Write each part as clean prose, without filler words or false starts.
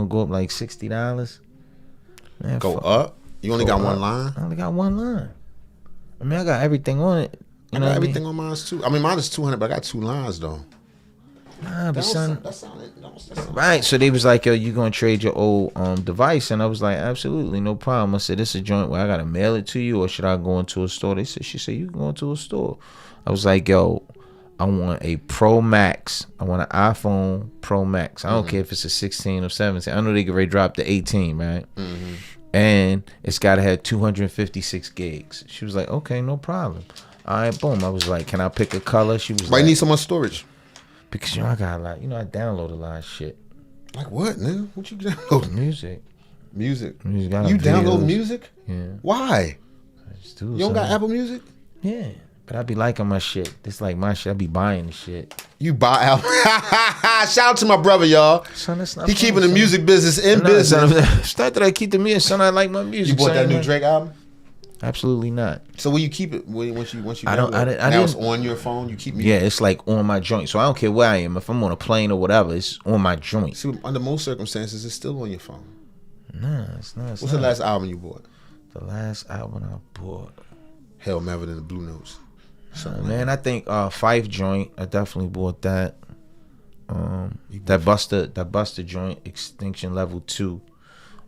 gonna go up like $60. Man, go up? You only got one line? I only got one line. I mean, I got everything on it. I got everything on mine too. I mean, mine is 200, but I got 2 lines though. Nah, but son, that sounded right? So they was like, "Yo, you gonna trade your old device?" And I was like, "Absolutely, no problem." I said, "This is a joint where I gotta mail it to you, or should I go into a store?" She said, "You can go into a store." I was like, "Yo, I want a Pro Max. I want an iPhone Pro Max. I don't care if it's a 16 or 17. I know they get ready to drop the 18, right? And it's gotta have 256 gigs." She was like, "Okay, no problem." All right, boom. I was like, "Can I pick a color?" She was Why like, you need so much storage? "Because I got a lot. I download a lot of shit." Like what, nigga? What you download? Music. You videos. download music? Yeah. Why? You don't got Apple Music? Yeah. But I be liking my shit. This like my shit. I be buying the shit. You buy Apple. Shout out to my brother, y'all. Son, that's not he funny, keeping the son. music business in business. It's not that I keep the music. Son, I like my music. You bought son, that new man. Drake album? Absolutely not. So will you keep it once you I don't. now it's on your phone. You keep music? Yeah, it's like on my joint. So I don't care where I am. If I'm on a plane or whatever, it's on my joint. See, under most circumstances, it's still on your phone. Nah, it's not. What's the last album you bought? The last album I bought. Hell, Melvin and the Blue Notes. Man, I think Fife joint. I definitely bought that. That Buster joint, Extinction Level 2,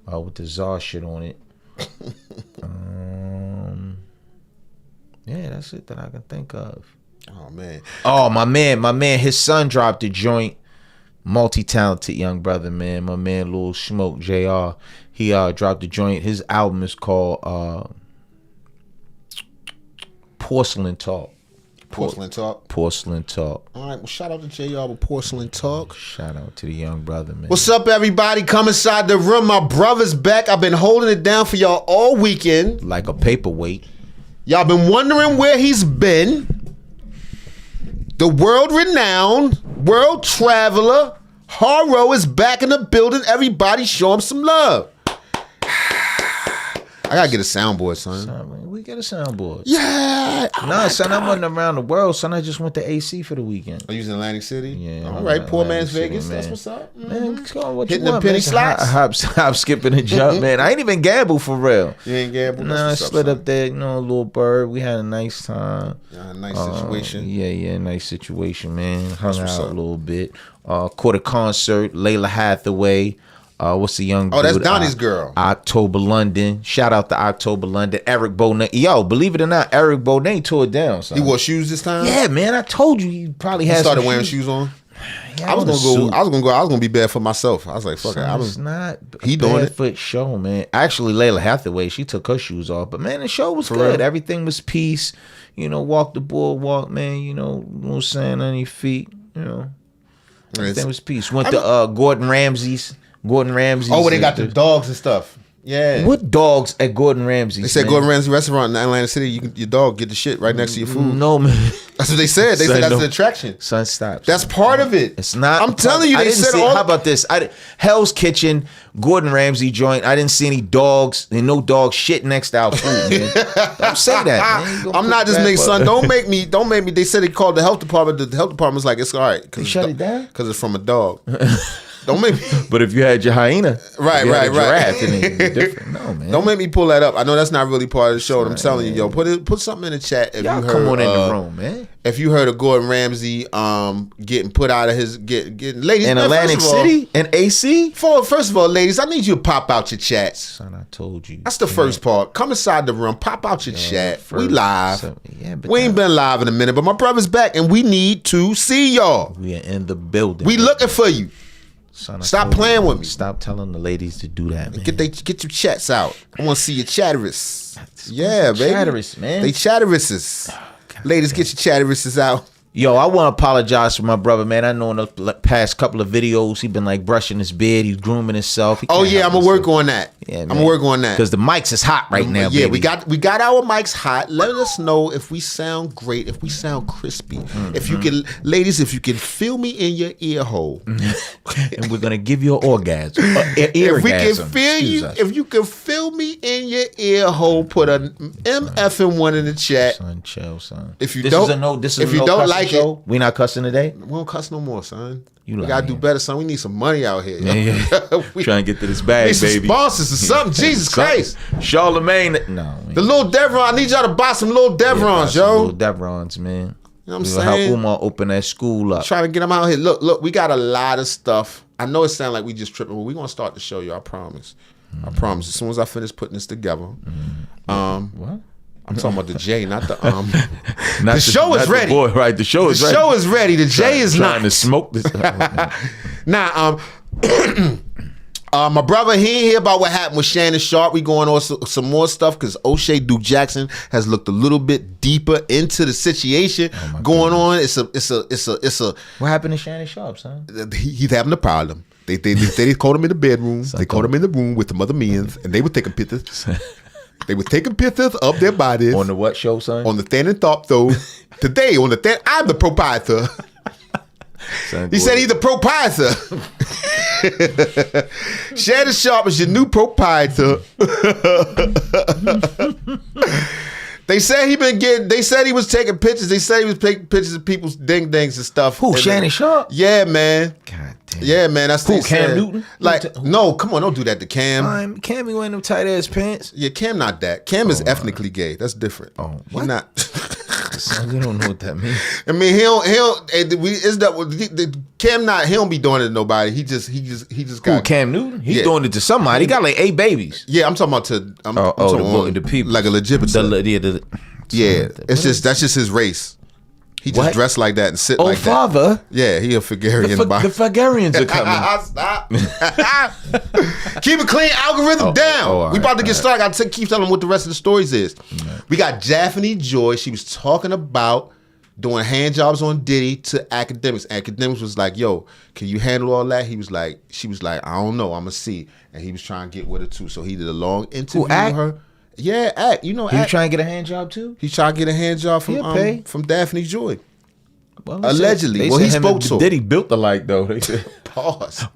with the Czar shit on it. Yeah, that's it that I can think of. Oh man. Oh my man, his son dropped a joint. Multi-talented young brother, man. My man Lil Smoke JR. He dropped a joint. His album is called Porcelain Talk. Porcelain Talk. Porcelain Talk. All right, well, shout out to JR with Porcelain Talk. Shout out to the young brother, man. What's up, everybody? Come inside the room. My brother's back. I've been holding it down for y'all all weekend. Like a paperweight. Y'all been wondering where he's been. The world-renowned, world traveler, Haro is back in the building. Everybody show him some love. I gotta get a soundboard, son. We get a soundboard. Yeah. Nah, son, I wasn't around the world, son. I just went to AC for the weekend. Are you in Atlantic City? Yeah. All right, poor man's City, Vegas. man. That's what's up. Man, what hitting you the want, penny man? slots. Hop, skipping the jump, man. I ain't even gamble for real. You ain't gamble? Nah, I slid up there, a little bird. We had a nice time. Yeah, nice situation. Yeah, nice situation, man. Hung out a little bit. Caught a concert. Layla Hathaway. What's the young dude? Oh, that's Donnie's girl. October London. Shout out to October London. Eric Bonet. Yo, believe it or not, Eric Bonet tore it down. Son. He wore shoes this time? Yeah, man. I told you he probably had. He started wearing shoes on. Yeah, I was gonna be bad for myself. I was like, fuck it. It's not he a doing it. Foot show, man. Actually, Layla Hathaway, she took her shoes off, but man, the show was good. Real? Everything was peace. Walk the boardwalk, man. No sand on your feet. Everything was peace. Went to Gordon Ramsay's. Oh, where they got the dogs and stuff. Yeah. What dogs at Gordon Ramsay's? They said man? Gordon Ramsay restaurant in Atlantic City. Your dog get the shit right next to your food. No, man. That's what they said. They said that's an attraction. Son, stop. That's part of it. It's not. I'm telling you, they said all. How about this? Hell's Kitchen, Gordon Ramsay joint. I didn't see any dogs and no dog shit next to our food, man. Don't say that, man. I'm not this nigga, son. Don't make me. They said they called the health department. The health department was like, it's all right. They shut it down? Because it's from a dog. Don't make me. But if you had your hyena, right. Giraffe, then it'd be different. No, man. Don't make me pull that up. I know that's not really part of the show. I'm telling you, yo, put something in the chat if y'all you heard. Come on in the room, man. If you heard of Gordon Ramsay getting put out of his getting ladies in Atlantic City and AC. First of all, ladies, I need you to pop out your chat. Son, I told you. That's the first part. Come inside the room, pop out your chat. We live. We ain't been live in a minute, but my brother's back, and we need to see y'all. We are in the building. We looking for you. Son, stop playing with me. Stop telling the ladies to do that, man. Get your chats out. I want to see your chatterists. Yeah, baby. Chatterists, man. They chatterists. Ladies, get your chatterists out. Yo, I want to apologize for my brother, man. I know in the past couple of videos, he been like brushing his beard. He's grooming himself. Oh, yeah, I'm going to work on that. Yeah, I'm going to work on that. Because the mics is hot right now, yeah, baby. we got our mics hot. Let us know if we sound great, if we sound crispy. If you can, ladies, if you can feel me in your ear hole. And we're going to give you an orgasm. If we can feel you, if you can feel me in your ear hole, put an MF1 in the chat. Son, chill, son. If you don't like like it. We not cussing today? We don't cuss no more, son. You we gotta do better, son. We need some money out here. Yeah. We trying to get to this bag, need baby. Some sponsors or something. Jesus Christ. Charlemagne. No. The little Devron. I need y'all to buy some little Devrons, yo. Little Devrons, man. You know what I'm saying? Help Umar open that school up. Trying to get them out here. Look, we got a lot of stuff. I know it sounds like we just tripping, but we're gonna start the show, yo. I promise. I promise. As soon as I finish putting this together. What? I'm talking about the J, not the Not the show is ready. Boy, right? The show is ready. The show is ready. The J is not. Trying to smoke this. Nah, my brother, he ain't hear about what happened with Shannon Sharpe. We going on some more stuff because O'Shea Duke Jackson has looked a little bit deeper into the situation going on. It's a. What happened to Shannon Sharpe, son? He's having a problem. They called him in the bedroom. They called him in the room with the other men, and they were taking pictures. They were taking pictures of their bodies. On the what show, son? On the Than and Thought, though. Today, on the Than, I'm the proprietor. He said he's the proprietor. Shannon Sharpe is your new proprietor. They said they said he was taking pictures. They said he was taking pictures of people's ding-dings and stuff. Who, Shannon Sharpe? Yeah, man. God damn. Yeah, man. That's who, Cam Newton? Like, no, come on, don't do that to Cam. Cam be wearing them tight ass pants. Yeah, Cam not that. Cam is ethnically gay. That's different. Oh, what? He not. Son, you don't know what that means. I mean, he don't. Cam not. He don't be doing it to nobody. He just got. Who, Cam Newton? He's doing it to somebody. He got like 8 babies. Yeah, I'm talking about I'm talking the people, like a legit. It's just that's just his race. He just dressed like that and sit like that. Oh, father. Yeah, he a Fagarian. The Fagarians are coming. Stop. Keep it clean. Algorithm down. We about to get started. I gotta keep telling them what the rest of the stories is. We got Daphnie Joy. She was talking about doing hand jobs on Diddy to academics. Academics was like, "Yo, can you handle all that?" She was like, "I don't know. I'm gonna see." And he was trying to get with her too. So he did a long interview with her. Yeah, Act. You know, He trying to get a hand job too? He trying to get a hand job from Daphne Joy. Well, allegedly. Well, he spoke to her. Diddy built the like though. They said. Pause.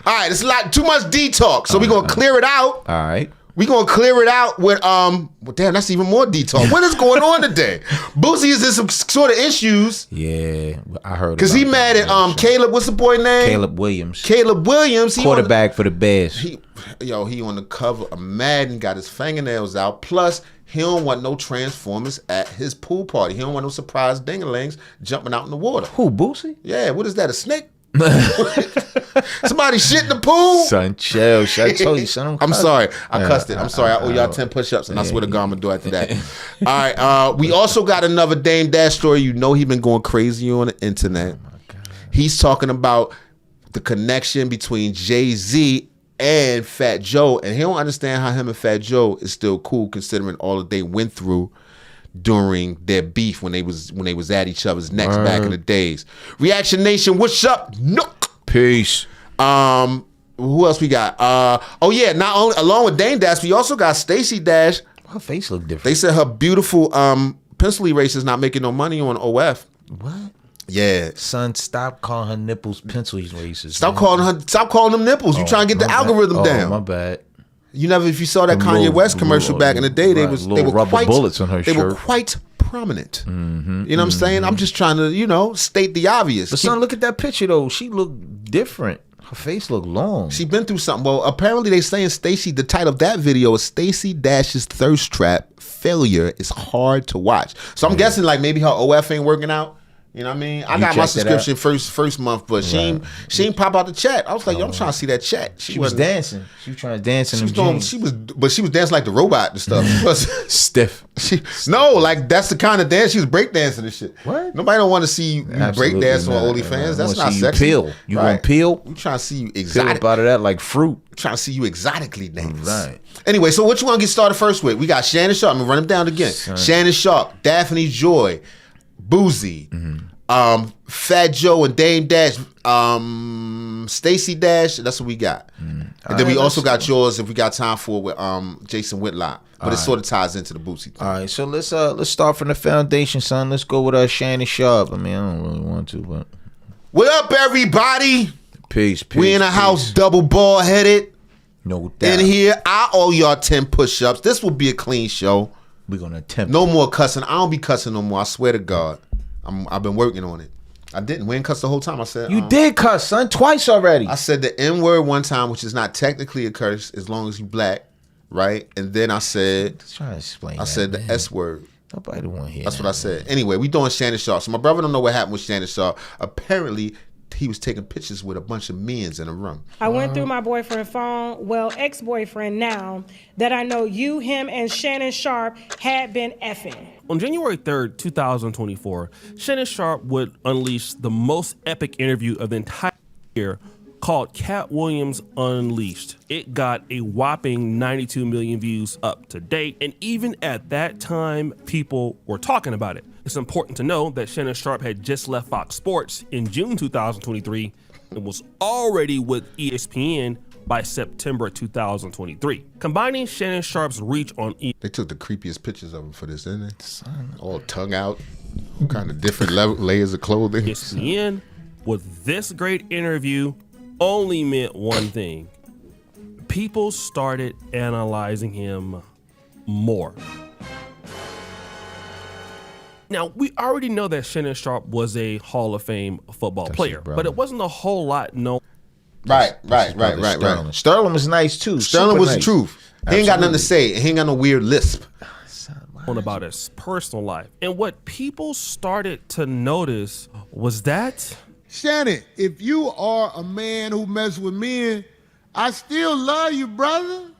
All right, it's a lot too much D talk. So we're gonna clear it out. All right. We're gonna clear it out with well, damn, that's even more D talk. What is going on today? Boosie is in some sort of issues. Yeah, I heard. Because he mad at Caleb, what's the boy name? Caleb Williams. Quarterback for the Bears. He on the cover of Madden, got his fingernails out. Plus, he don't want no Transformers at his pool party. He don't want no surprise dingalings jumping out in the water. Who, Boosie? Yeah, what is that, a snake? Somebody shit in the pool? Son, chill. I told you, son. I'm sorry. I cussed it. I'm sorry. I owe y'all 10 push-ups, and I swear to God I'm going to do after that. All right. We also got another Dame Dash story. You know he been going crazy on the internet. Oh my God. He's talking about the connection between Jay-Z and Fat Joe, and he don't understand how him and Fat Joe is still cool considering all that they went through during their beef when they was at each other's necks back in the days. Reaction Nation, what's up? Nook. Peace. Who else we got? Oh yeah, not only along with Dame Dash, we also got Stacy Dash. Her face look different. They said her beautiful pencil eraser is not making no money on OF. What? Yeah. Son, stop calling her nipples pencil erasers. Stop calling them nipples. You trying to get the algorithm down. My bad. You never, if you saw that Kanye West commercial back in the day, they were rubber quite bullets on her shirt. They were quite prominent. Mm-hmm, you know what I'm saying? I'm just trying to, state the obvious. But son, look at that picture though. She looked different. Her face looked long. She been through something. Well, apparently they saying Stacy. The title of that video is Stacy Dash's Thirst Trap Failure is hard to watch. So I'm guessing like maybe her OF ain't working out. You know what I mean? I got my subscription first month, but she ain't pop out the chat. I was like, yo, I'm trying to see that chat. She was dancing. She was trying to dance in them jeans. She was dancing like the robot and stuff. She was stiff. Like that's the kind of dance she was breakdancing and shit. What? Nobody don't want to see you breakdance on OnlyFans. That's not sexy. Peel. You want peel? We trying to see you exotic. Peel out of that like fruit. Trying to see you exotically dance. Right. Anyway, so what you want to get started first with? We got Shannon Sharpe. I'm gonna run him down again. Shannon Sharpe, Daphne Joy, Boosie. Fat Joe and Dame Dash, Stacy Dash. That's what we got. And then we also got yours if we got time for with Jason Whitlock. But it sort of ties into the Boosie thing. All right, so let's start from the foundation, son. Let's go with Shannon Sharpe. I mean, I don't really want to, but what up, everybody? Peace. We in a house, double ball headed. No doubt. In here, I owe y'all 10 push-ups. This will be a clean show. We're gonna attempt. No more cussing. I don't be cussing no more. I swear to God. I've been working on it. I didn't. We didn't cuss the whole time. I said You did cuss, son, twice already. I said the N word one time, which is not technically a curse as long as you black, right? And then I said, trying to explain. I said the S word. Nobody want to hear. That's what I said. Anyway, we doing Shannon Sharpe. So my brother don't know what happened with Shannon Sharpe. Apparently, he was taking pictures with a bunch of men's in a room. I went through my boyfriend's phone, well, ex-boyfriend now, that I know you, him, and Shannon Sharpe had been effing. On January 3rd, 2024, Shannon Sharpe would unleash the most epic interview of the entire year called Cat Williams Unleashed. It got a whopping 92 million views up to date, and even at that time, people were talking about it. It's important to know that Shannon Sharpe had just left Fox Sports in June 2023 and was already with ESPN by September 2023. Combining Shannon Sharpe's reach on They took the creepiest pictures of him for this, didn't they? All tongue out, all kind of different layers of clothing. ESPN with this great interview only meant one thing. People started analyzing him more. Now, we already know that Shannon Sharpe was a Hall of Fame football player, but it wasn't a whole lot known. Right. Sterling was nice too. Sterling was nice. the truth. He ain't got nothing to say. He ain't got no weird lisp. About his personal life. And what people started to notice was that Shannon, if you are a man who messes with men, I still love you, brother.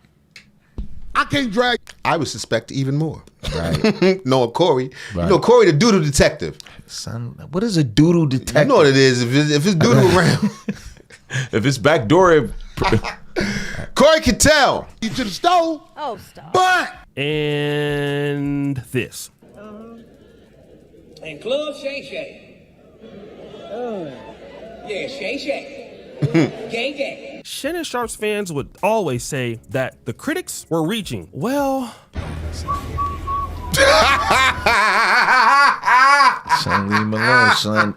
I can't drag. I would suspect even more. Right. Knowing Corey. Right. You know Corey the doodle detective. Son, what is a doodle detective? You know what it is. If it's doodle around. If it's backdoor. Corey can tell. You to the stove. Oh, stop. But and this. And Club Shay Shay. Yeah, Shay Shay. Gang gang. Shannon Sharpe's fans would always say that the critics were reaching. Well, Son, leave him alone, son.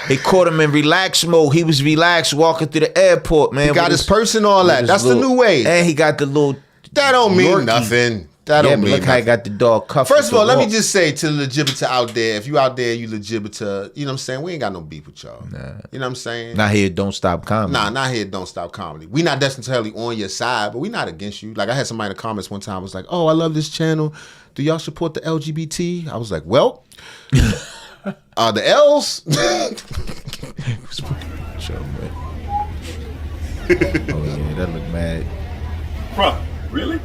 They caught him in relax mode. He was relaxed walking through the airport, man. He got his purse and all that. That's the new way. And he got the little. That don't mean Yorkie. nothing. That Yeah, don't but mean look how he nothing. got the dog cuffed. First of with all, the let me walk. just say to the Legibita out there, if you out there, you Legibita, you know what I'm saying? We ain't got no beef with y'all. Nah. You know what I'm saying? Not here, don't stop comedy. Nah, not here, don't stop comedy. We not necessarily on your side, but we not against you. Like I had somebody in the comments one time was like, oh, I love this channel. Do y'all support the LGBT? I was like, well, the L's. Show, man. Oh yeah, that look mad. Bruh, really?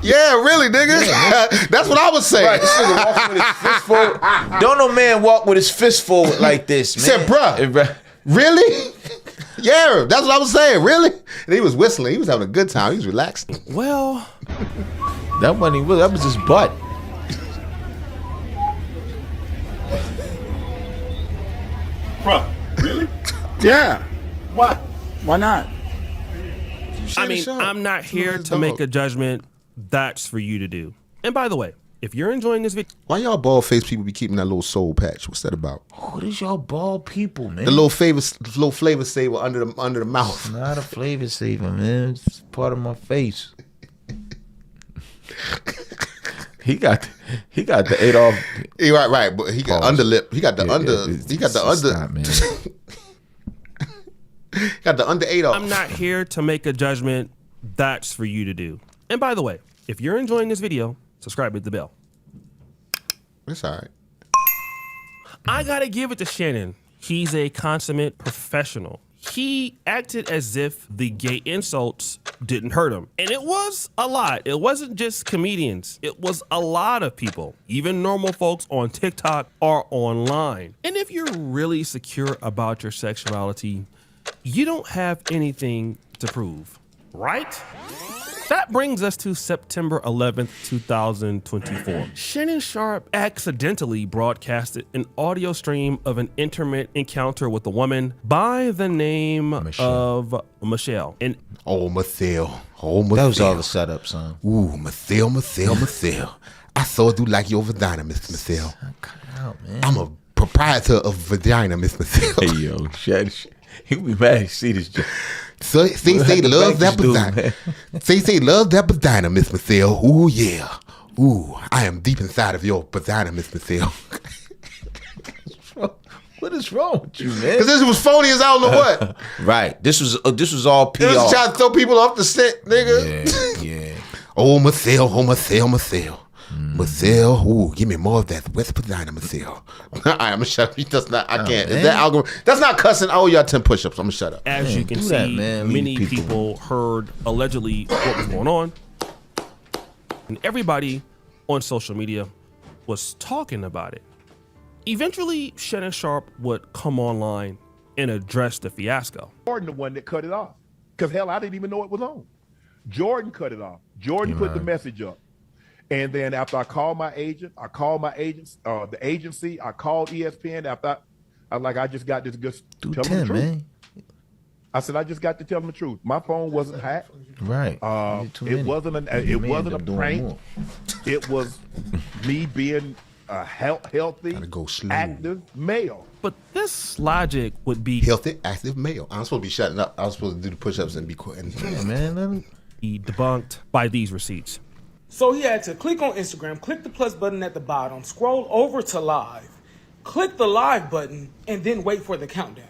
Yeah, really, nigga. That's what I was saying. Right, this nigga walking with his fist forward. Don't no man walk with his fist forward like this, man. Said, bruh, really? Yeah, that's what I was saying. Really? And he was whistling. He was having a good time. He was relaxing. well, That wasn't even, that was his butt. Bruh, really? Yeah. Why? Why not? I mean, I'm not here to make a judgment. That's for you to do. And by the way, if you're enjoying this video, Why y'all bald faced people be keeping that little soul patch? What's that about? What is y'all bald people, man? The little flavor saver under the mouth. Not a flavor saver, man. It's part of my face. He got the Adolf. Right, but he got Pause. underlip. He got the Stop, man. got the under Adolf. I'm not here to make a judgment. That's for you to do. And by the way, if you're enjoying this video, subscribe, hit the bell. It's all right. I gotta give it to Shannon. He's a consummate professional. He acted as if the gay insults didn't hurt him. And it was a lot. It wasn't just comedians. It was a lot of people. Even normal folks on TikTok or online. And if you're really secure about your sexuality, you don't have anything to prove, right? That brings us to September 11th, 2024. Shannon Sharpe accidentally broadcasted an audio stream of an intimate encounter with a woman by the name of Michelle. And Mathil. That was all the setup, son. Ooh, Mathil. I thought you like your vagina, Miss Mathil. Cut it out, man. I'm a proprietor of vagina, Miss Mathil. Hey, yo, shit. He be mad to see this. So they love that vagina. They love that vagina, Miss Mathil. Ooh, yeah. Ooh, I am deep inside of your vagina, Miss Mathil. What is wrong with you, man? Because this was phony as I don't know what. Right. This was all PR. This was trying to throw people off the set, nigga. Yeah. Oh, Mathil. Mathil, ooh, give me more of that West Padina Mathil. All right, I'm gonna shut up. That's not, I can't. Man. Is that algorithm? That's not cussing. I owe y'all 10 push-ups. I'm gonna shut up. As you can do see, that, man. many Leave people heard allegedly what was going on. And everybody on social media was talking about it. Eventually, Shannon Sharpe would come online and address the fiasco. Jordan, the one that cut it off. Because hell, I didn't even know it was on. Jordan cut it off. Jordan put the message up. And then after I called my agent, the agency, I called ESPN after I was like, I just got this good tell them the truth. Man. I said, I just got to tell them the truth. My phone wasn't hacked. Right. It wasn't a prank. It was me being a healthy, active male. But this logic would be Healthy, active male. I'm supposed to be shutting up. I was supposed to do the push-ups and be quiet. Yeah, man. debunked by these receipts. So he had to click on Instagram, click the plus button at the bottom, scroll over to live, click the live button, and then wait for the countdown.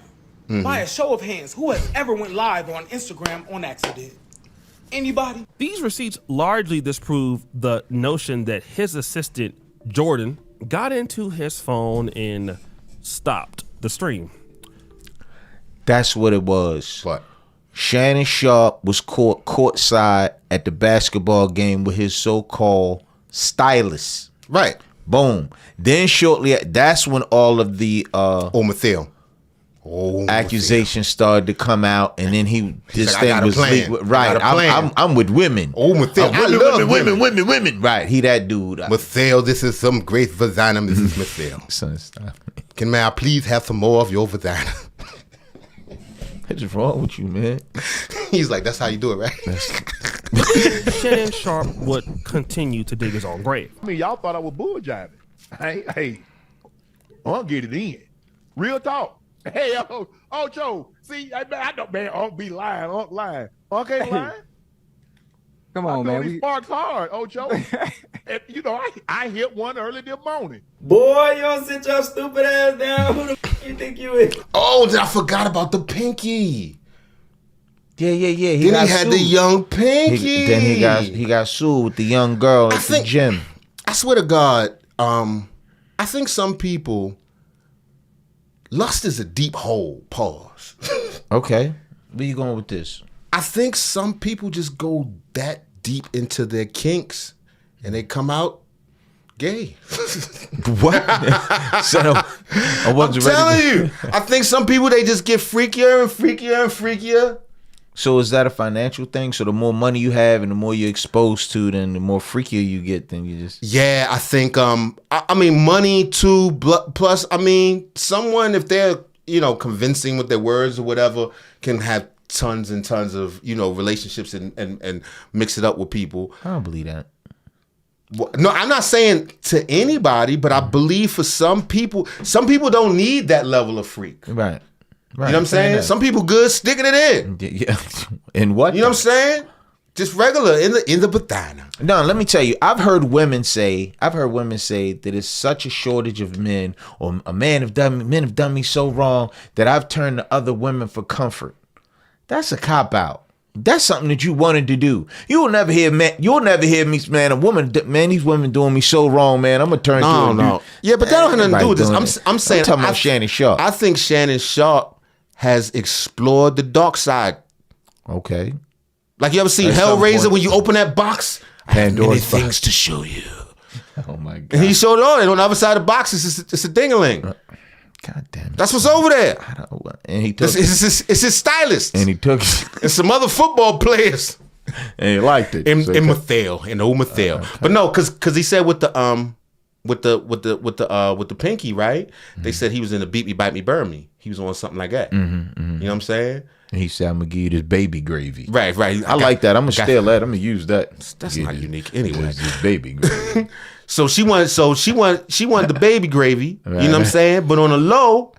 By a show of hands, who has ever went live on Instagram on accident? Anybody? These receipts largely disprove the notion that his assistant, Jordan, got into his phone and stopped the stream. That's what it was. What? Shannon Sharpe was caught courtside at the basketball game with his so-called stylist. Right. Boom. Then shortly, that's when all of the Mathil. accusations started to come out, and then this like, thing was leaked. Right. I'm with women. Mathil. I love women. Right. He that dude. Mathil, this is some great vagina. This is Mathil. Son, stop. May I please have some more of your vagina? What's wrong with you, man? He's like, that's how you do it, right? Shannon Sharpe would continue to dig his own grave. I mean, y'all thought I was bull jiving. Hey, I'll get it in. Real talk. Hey, Joe. See, I know, man, Unc be lying. Unc lying. Unc ain't lying. Come on, man. He sparks hard, Joe. And, I hit one early this morning. Boy, you don't sit your stupid ass down. Who the f you think you is? Oh, I forgot about the pinky. Yeah. He had the young pinky. Then he got sued with the young girl at the gym. I swear to God, I think some people, lust is a deep hole. Pause. Okay. Where you going with this? I think some people just go that deep into their kinks and they come out gay. What? I'm telling you. I think some people, they just get freakier and freakier and freakier. So is that a financial thing? So the more money you have and the more you're exposed to, then the more freakier you get, then you just... Yeah, I think, I mean, money too, plus, I mean, someone, if they're, convincing with their words or whatever, can have tons and tons of, relationships and mix it up with people. I don't believe that. No, I'm not saying to anybody, but I believe for some people don't need that level of freak. Right. You know what I'm saying? Some people good sticking it in. Yeah. In what? You know what I'm saying? Just regular in the vagina. No, let me tell you. I've heard women say that it's such a shortage of men, or men have done me so wrong that I've turned to other women for comfort. That's a cop out. That's something that you wanted to do. You'll never hear me, man. A woman, man. These women doing me so wrong, man. I'm gonna turn to a dude. Yeah, but that don't have nothing to do with this. I'm saying. I'm talking about Shannon Sharpe. I think Shannon Sharpe has explored the dark side. Okay. Like, you ever seen Hellraiser when you open that box? Pandora's I have many things to show you. Oh my God. And he showed it and on the other side of the box it's a ding-a-ling. God damn it. That's what's over there. And he took it's his stylist. And he took and some other football players. And he liked it. In Mathil, in old Mathil. Okay. But no, cause he said with the pinky, right? Mm-hmm. They said he was in a Beat Me, Bite Me, Burn Me. He was on something like that. Mm-hmm. You know what I'm saying? And he said, I'm gonna give you this baby gravy. Right. I like that. I'm gonna steal that. I'm gonna use that. That's not unique anyway. This baby gravy. So she wanted the baby gravy. Right. You know what I'm saying? But on the low,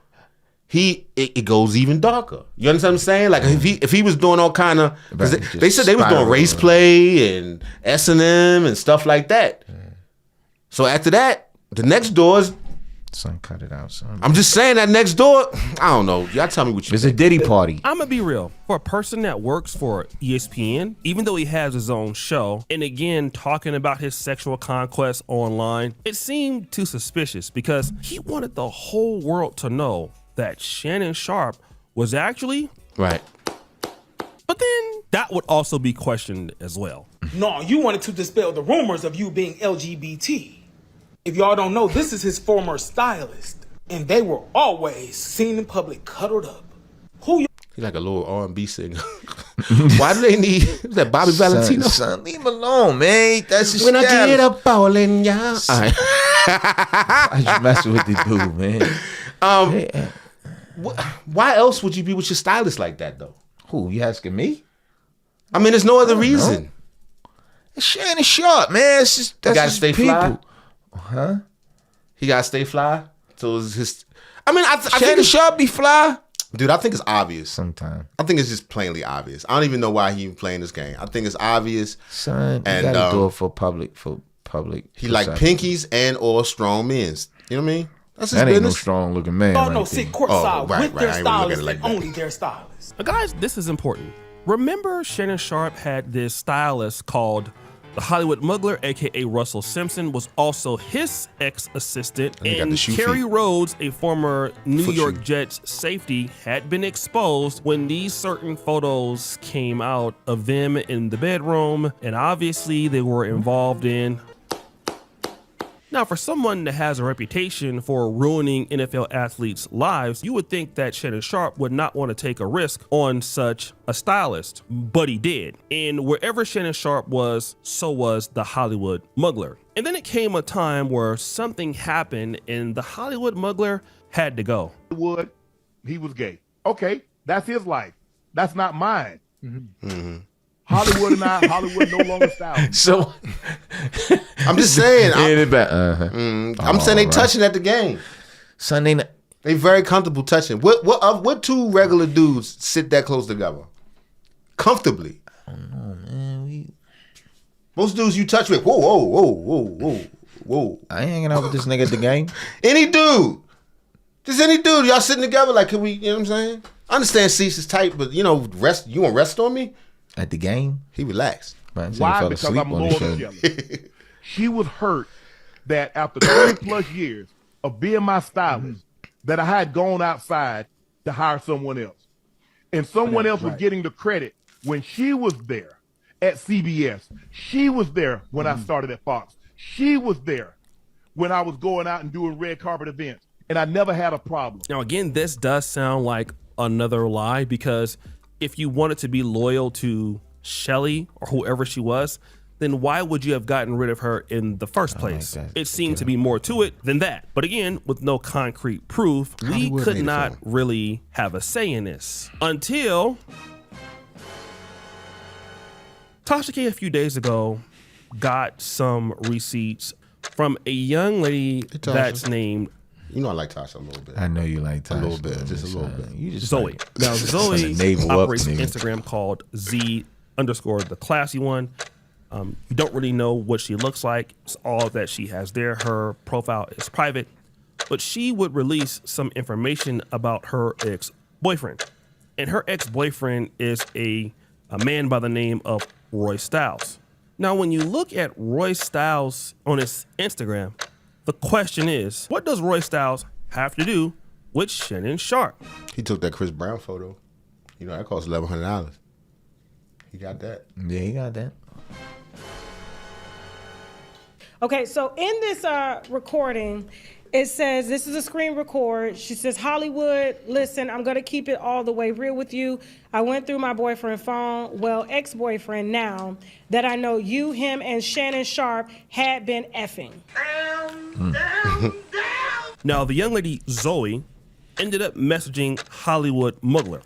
it goes even darker. You understand what I'm saying? Like if he was doing all kind of, they said they was doing race play and S&M and stuff like that. So after that, the next doors Son, cut it out, son. I'm just saying that next door. I don't know. Y'all tell me what you. It's a Diddy party. I'm gonna be real. For a person that works for ESPN, even though he has his own show, and again talking about his sexual conquest online, it seemed too suspicious because he wanted the whole world to know that Shannon Sharpe was actually Right. But then that would also be questioned as well. No, you wanted to dispel the rumors of you being LGBT. If y'all don't know, this is his former stylist, and they were always seen in public cuddled up. Who you? He's like a little R&B singer. Why do they need is that Bobby Valentino? Son, leave him alone, man. That's his When I style. get up ballin', yeah. All right. I just messing with the dude, man. Why else would you be with your stylist like that, though? Who, you asking me? I mean, there's no other reason. It's Shannon Sharpe, man. It's just, that's gotta his stay people. fly? Huh? He gotta stay fly. So it's his. I mean, I think Shannon it's, Sharpe be fly? dude. I think it's obvious. Sometime. I think it's just plainly obvious. I don't even know why he even playing this game. I think it's obvious. Son, you And, gotta do it for public. He like perception. pinkies and or strong men's. You know what I mean? That's his That ain't no business. strong looking man. Y'all right know there. sit courtside right, with right. their I ain't really looking at stylist it like and that. only their stylist. Guys, this is important. Remember Shannon Sharpe had this stylist called the Hollywood Muggler, aka Russell Simpson, was also his ex-assistant. And he got And the shoe Kerry feet. Rhodes, a former New Foot York shoe. Jets safety, had been exposed when these certain photos came out of them in the bedroom, and obviously they were involved in. Now, for someone that has a reputation for ruining NFL athletes' lives, you would think that Shannon Sharpe would not want to take a risk on such a stylist, but he did. And wherever Shannon Sharpe was, so was the Hollywood Muggler. And then it came a time where something happened and the Hollywood Muggler had to go. Hollywood, he was gay. Okay, that's his life. That's not mine. Hollywood and Hollywood no longer style. So I'm just saying. I'm saying they touching at the game. Son, They very comfortable touching. What two regular dudes sit that close together? Comfortably. man, Most dudes you touch with, whoa. I ain't hanging out with this nigga at the game. Any dude. Just any dude. Y'all sitting together like, can we, you know what I'm saying? I understand seats is tight, but you know, you want to rest on me? At the game? He relaxed. Man, he Why? fell Because asleep I'm on the loyal show. to Kelly. She was hurt that after 30 plus years of being my stylist, that I had gone outside to hire someone else. And someone else was getting the credit when she was there at CBS. She was there when I started at Fox. She was there when I was going out and doing red carpet events. And I never had a problem. Now, again, this does sound like another lie because if you wanted to be loyal to Shelly or whoever she was, then why would you have gotten rid of her in the first place? that. It seemed to be more to it than that. But again, with no concrete proof, we Hollywood could made it not for really have a say in this until Tasha K a few days ago got some receipts from a young lady Tasha. that's named You know I like Tasha a little bit. I know you like Tasha. little bit, just a little bit. You just Zoe. like- Now Zoe navel up, operates an nigga. Instagram called Z_the classy one. You don't really know what she looks like. It's all that she has there. Her profile is private, but she would release some information about her ex-boyfriend. And her ex-boyfriend is a man by the name of Roy Styles. Now, when you look at Roy Styles on his Instagram, the question is, what does Roy Styles have to do with Shannon Sharpe? He took that Chris Brown photo. You know, that cost $1,100. He got that. Yeah, he got that. Okay, so in this recording, it says, this is a screen record. She says, Hollywood, listen, I'm going to keep it all the way real with you. I went through my boyfriend's phone, well, ex-boyfriend now, that I know you, him, and Shannon Sharpe had been effing. Now, the young lady, Zoe, ended up messaging Hollywood Muggler.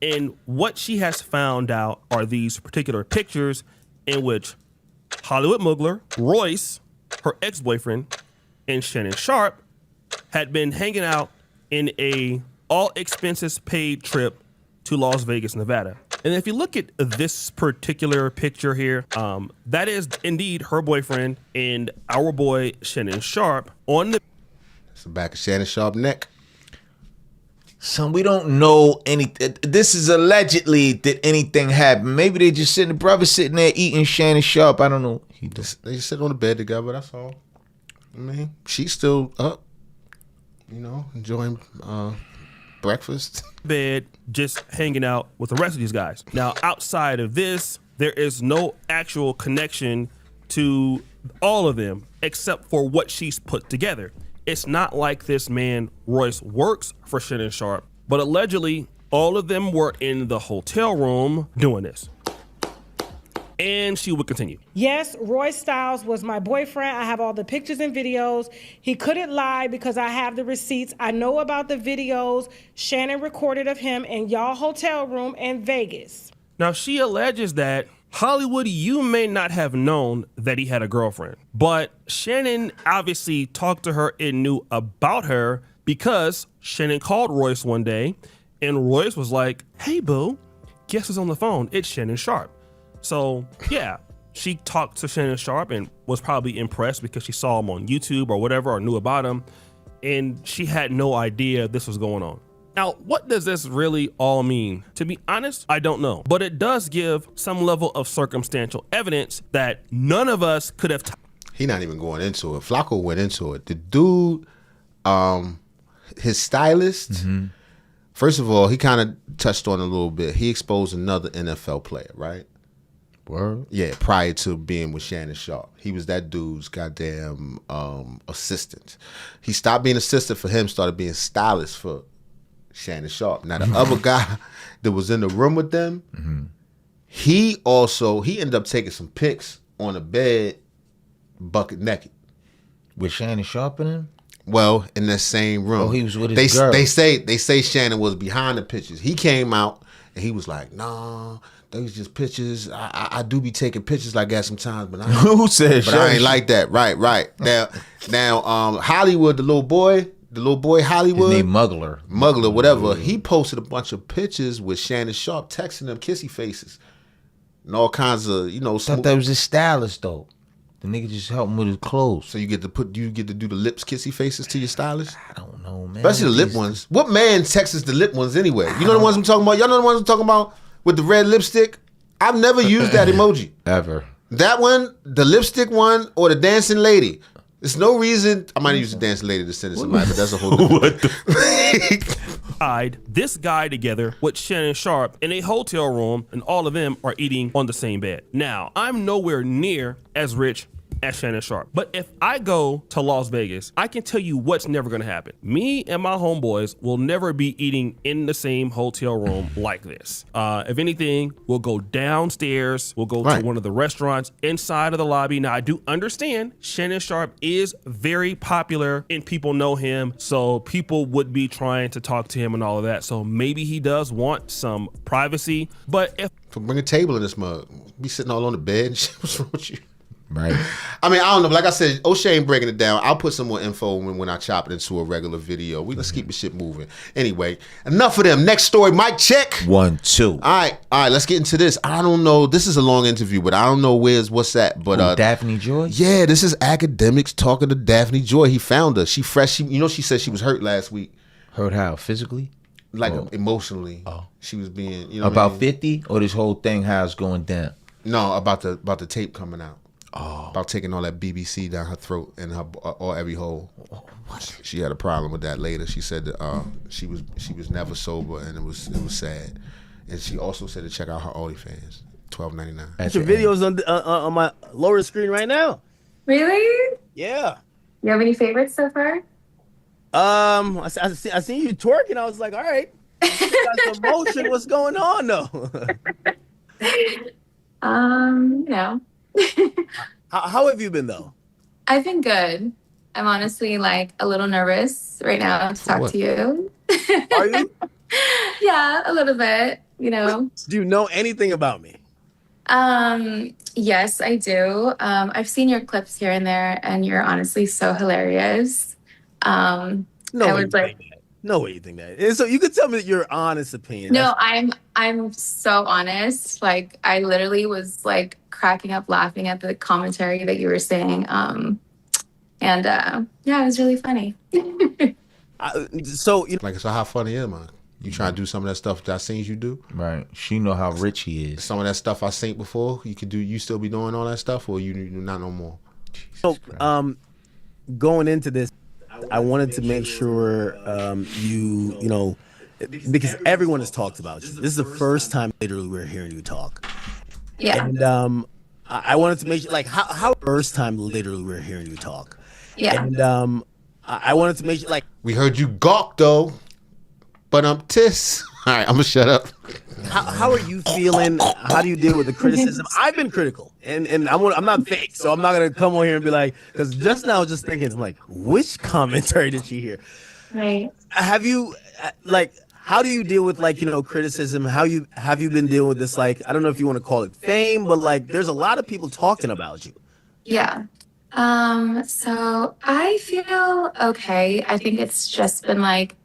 And what she has found out are these particular pictures in which Hollywood Muggler, Royce, her ex-boyfriend, and Shannon Sharpe had been hanging out in a all expenses paid trip to Las Vegas, Nevada. And if you look at this particular picture here, that is indeed her boyfriend and our boy Shannon Sharpe on the It's the back of Shannon Sharpe neck. Son, we don't know any. This is allegedly that anything happened. Maybe they just sitting, the brother sitting there eating Shannon Sharpe. I don't know. They just sit on the bed together. That's all. I mean, she's still up, enjoying breakfast. Bed, just hanging out with the rest of these guys. Now, outside of this, there is no actual connection to all of them except for what she's put together. It's not like this man, Royce, works for Shannon Sharpe, but allegedly all of them were in the hotel room doing this. And she would continue. Yes, Roy Styles was my boyfriend. I have all the pictures and videos. He couldn't lie because I have the receipts. I know about the videos Shannon recorded of him in y'all hotel room in Vegas. Now, she alleges that, Hollywood, you may not have known that he had a girlfriend, but Shannon obviously talked to her and knew about her because Shannon called Royce one day and Royce was like, hey, boo, guess who's on the phone? It's Shannon Sharpe. So, yeah, she talked to Shannon Sharpe and was probably impressed because she saw him on YouTube or whatever or knew about him, and she had no idea this was going on. Now, what does this really all mean? To be honest, I don't know. But it does give some level of circumstantial evidence that none of us could have... He not even going into it. Flacco went into it. The dude, his stylist, first of all, he kind of touched on it a little bit. He exposed another NFL player, right? Word? Yeah, prior to being with Shannon Sharpe. He was that dude's goddamn assistant. He stopped being assistant for him, started being stylist for Shannon Sharpe. Now, the other guy that was in the room with them, he ended up taking some pics on a bed, bucket naked. With Shannon Sharpe in him? Well, in that same room. Oh, he was with his girl. They say Shannon was behind the pictures. He came out and he was like, nah, those just pictures. I do be taking pictures like that sometimes, but Who said but I ain't like that. Right. Now, Hollywood, the little boy Hollywood. His name Muggler, whatever. He posted a bunch of pictures with Shannon Sharpe texting them kissy faces and all kinds of, I thought that was his stylist though. The nigga just helped him with his clothes. So you get to do the lips kissy faces to your stylist? I don't know, man. Especially the lip ones. What man texts the lip ones anyway? You know the ones I'm talking about? Y'all know the ones I'm talking about with the red lipstick? I've never used that emoji. Ever. That one, the lipstick one, or the dancing lady. There's no reason. I might use the dancing lady to send it to somebody, but that's a whole different this guy together with Shannon Sharpe in a hotel room, and all of them are eating on the same bed. Now, I'm nowhere near as rich as Shannon Sharpe, but if I go to Las Vegas, I can tell you what's never gonna happen. Me and my homeboys will never be eating in the same hotel room like this. If anything, we'll go downstairs, we'll go to one of the restaurants inside of the lobby. Now, I do understand Shannon Sharpe is very popular and people know him, so people would be trying to talk to him and all of that, so maybe he does want some privacy, but if... Bring a table in this mug. Be sitting all on the bed and shit. What's wrong with you? Right. I mean, I don't know. But like I said, O'Shea ain't breaking it down. I'll put some more info when I chop it into a regular video. Let's keep the shit moving. Anyway, enough of them. Next story, mic check. 1, 2. All right. Let's get into this. I don't know. This is a long interview, but I don't know what's that. But Daphnie Joy? Yeah, this is academics talking to Daphnie Joy. He found her. She fresh. She said she was hurt last week. Hurt how? Physically? Like emotionally. Oh. She was being, about 50, or this whole thing how it's going down? No, about the tape coming out. Oh. About taking all that BBC down her throat and her or every hole. What? She had a problem with that later. She said that she was never sober and it was sad. And she also said to check out her OnlyFans, $12.99. That's your videos on my lower screen right now. Really? Yeah. You have any favorites so far? I seen you twerking. I was like, all right, got some motion. What's going on though? No. How have you been though? I've been good. I'm honestly like a little nervous right now to talk to you. Are you? Yeah, a little bit, Do you know anything about me? Yes, I do. I've seen your clips here and there and you're honestly so hilarious. No way you think that. And so you could tell me your honest opinion. No, I'm so honest. Like I literally was like cracking up laughing at the commentary that you were saying And yeah, it was really funny. So, Like, so how funny am I? You trying to do some of that stuff that I seen you do? Right. She know how rich he is. Some of that stuff I seen before, you could do. You still be doing all that stuff, or you not no more? So, going into this, I wanted to make sure you know, because everyone has talked about you. This is the first time literally we're hearing you talk. Yeah. And I wanted to make sure, like, how first time literally we're hearing you talk. Yeah. And I wanted to make sure, like, We heard you gawk though, but tis. All right, I'm gonna shut up. how are you feeling? How do you deal with the criticism? I've been critical, and I'm not fake, so I'm not gonna come on here and be like, because just now I was just thinking, I'm like, which commentary did she hear? Right. Have you like? How do you deal with, like, you know, criticism? Have you been dealing with this, like, I don't know if you want to call it fame, but like there's a lot of people talking about you. Yeah. So I feel okay. I think it's just been like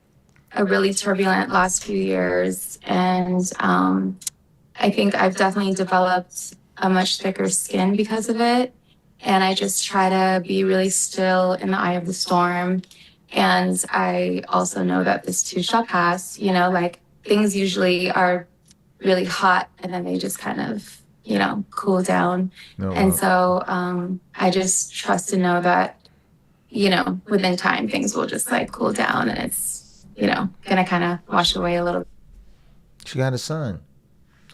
a really turbulent last few years. And I think I've definitely developed a much thicker skin because of it. And I just try to be really still in the eye of the storm. And I also know that this too shall pass. You know, like, things usually are really hot and then they just kind of, you know, cool down. And so I just trust and know that, you know, within time things will just like cool down and it's, you know, gonna kind of wash away a little. She got a son.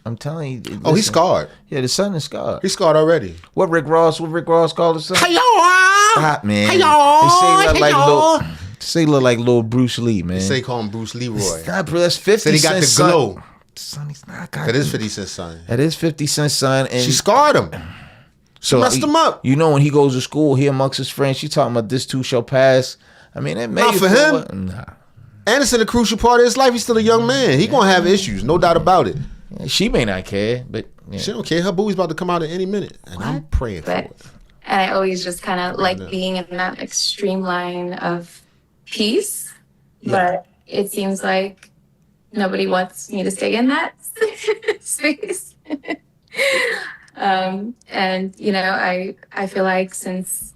I'm telling you. Oh, he's scarred. Yeah, the son is scarred. He's scarred already. What Rick Ross called his son? Hey y'all! Stop, man. Hey y'all! They say look like little Bruce Lee, man. They say call him Bruce Leroy. Stop, bro. That's 50 Said he got Cent's the glow. Son, he's not got That is 50 Cent's son. That is 50 Cent's son. And She scarred him. She messed him up. You know, when he goes to school, he amongst his friends, she talking about this too shall pass. I mean, that may Not for him. Nah. And it's in a crucial part of his life. He's still a young man. He gonna have issues, no doubt about it. Yeah, she may not care, but yeah. She don't care. Her booty's about to come out at any minute, and I'm praying for it. And I always just kind of like being in that extreme line of peace. But it seems like nobody wants me to stay in that space. And, you know, I feel like since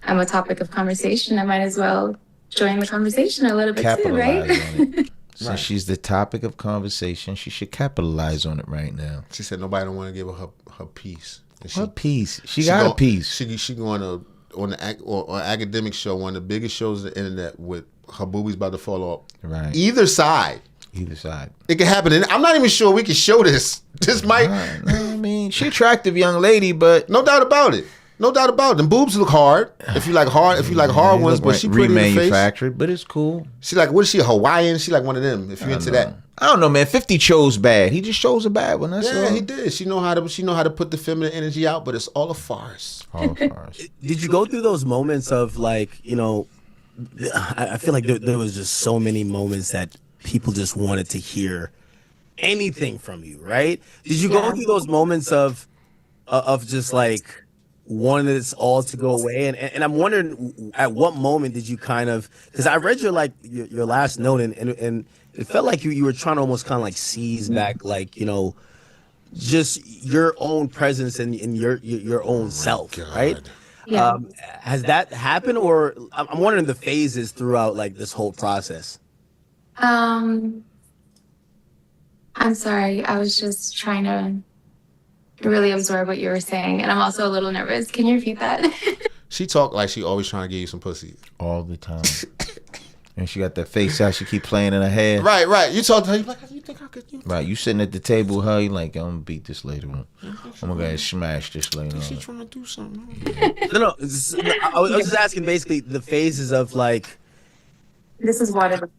I'm a topic of conversation, I might as well join the conversation a little bit too, right? On it. Since she's the topic of conversation, she should capitalize on it right now. She said nobody don't want to give her her piece. What piece? She got a piece. She going on the academic show, one of the biggest shows on the internet, with her boobies about to fall off. Right. Either side. It can happen. And I'm not even sure we can show this. This might. No, I mean, she attractive young lady, but no doubt about it. No doubt about it. The boobs look hard. If you like hard ones, but she pretty in the face. Remanufactured, but it's cool. She like, what is she, a Hawaiian? She like one of them. If you into that. I don't know, man. 50 chose bad. He just chose a bad one. That's all. He did. She know how to put the feminine energy out, but it's all a farce. All a farce. Did you go through those moments of, like, you know, I feel like there was just so many moments that people just wanted to hear anything from you, right? Did you go through those moments of just like wanting this all to go away? And I'm wondering, at what moment did you kind of, because I read your last note and it felt like you were trying to almost kind of like seize back, like, you know, just your own presence and your own self, right? Yeah. Has that happened, or I'm wondering the phases throughout, like, this whole process? I'm sorry. I was just trying to really absorb what you were saying, and I'm also a little nervous. Can you repeat that? She talk like she always trying to give you some pussy all the time. And she got that face out. She keep playing in her head. Right. You talk to her. You like, you think I could? Right. You sitting at the table with her. You like, I'm gonna beat this later on. I'm gonna go ahead and smash this later on. She trying to do something. No. I was just asking basically the phases of, like. This is water.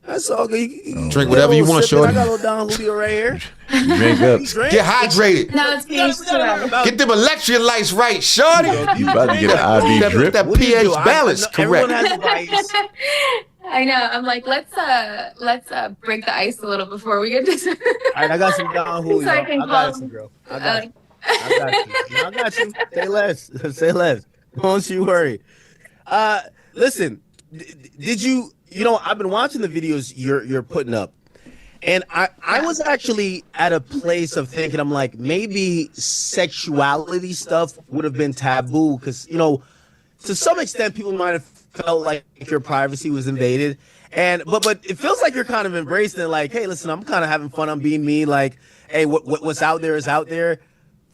That's all good. Drink whatever you want, shorty. I got a little Don Julio right here. Drink up. Get hydrated. No, it's pH2. Get them electrolytes right, shorty. You about to get an IV drip. That pH balance correct. Everyone has a vice. I know. I'm like, let's break the ice a little before we get to. All right, I got some Don Julio. So I I can got you, girl. I got you. I got you. Say less. Say less. Don't you worry. Listen, did you? You know, I've been watching the videos you're putting up, and I was actually at a place of thinking, I'm like, maybe sexuality stuff would have been taboo, because, you know, to some extent, people might have felt like your privacy was invaded. But it feels like you're kind of embracing it. Like, hey, listen, I'm kind of having fun. I'm being me. Like, hey, what's out there is out there.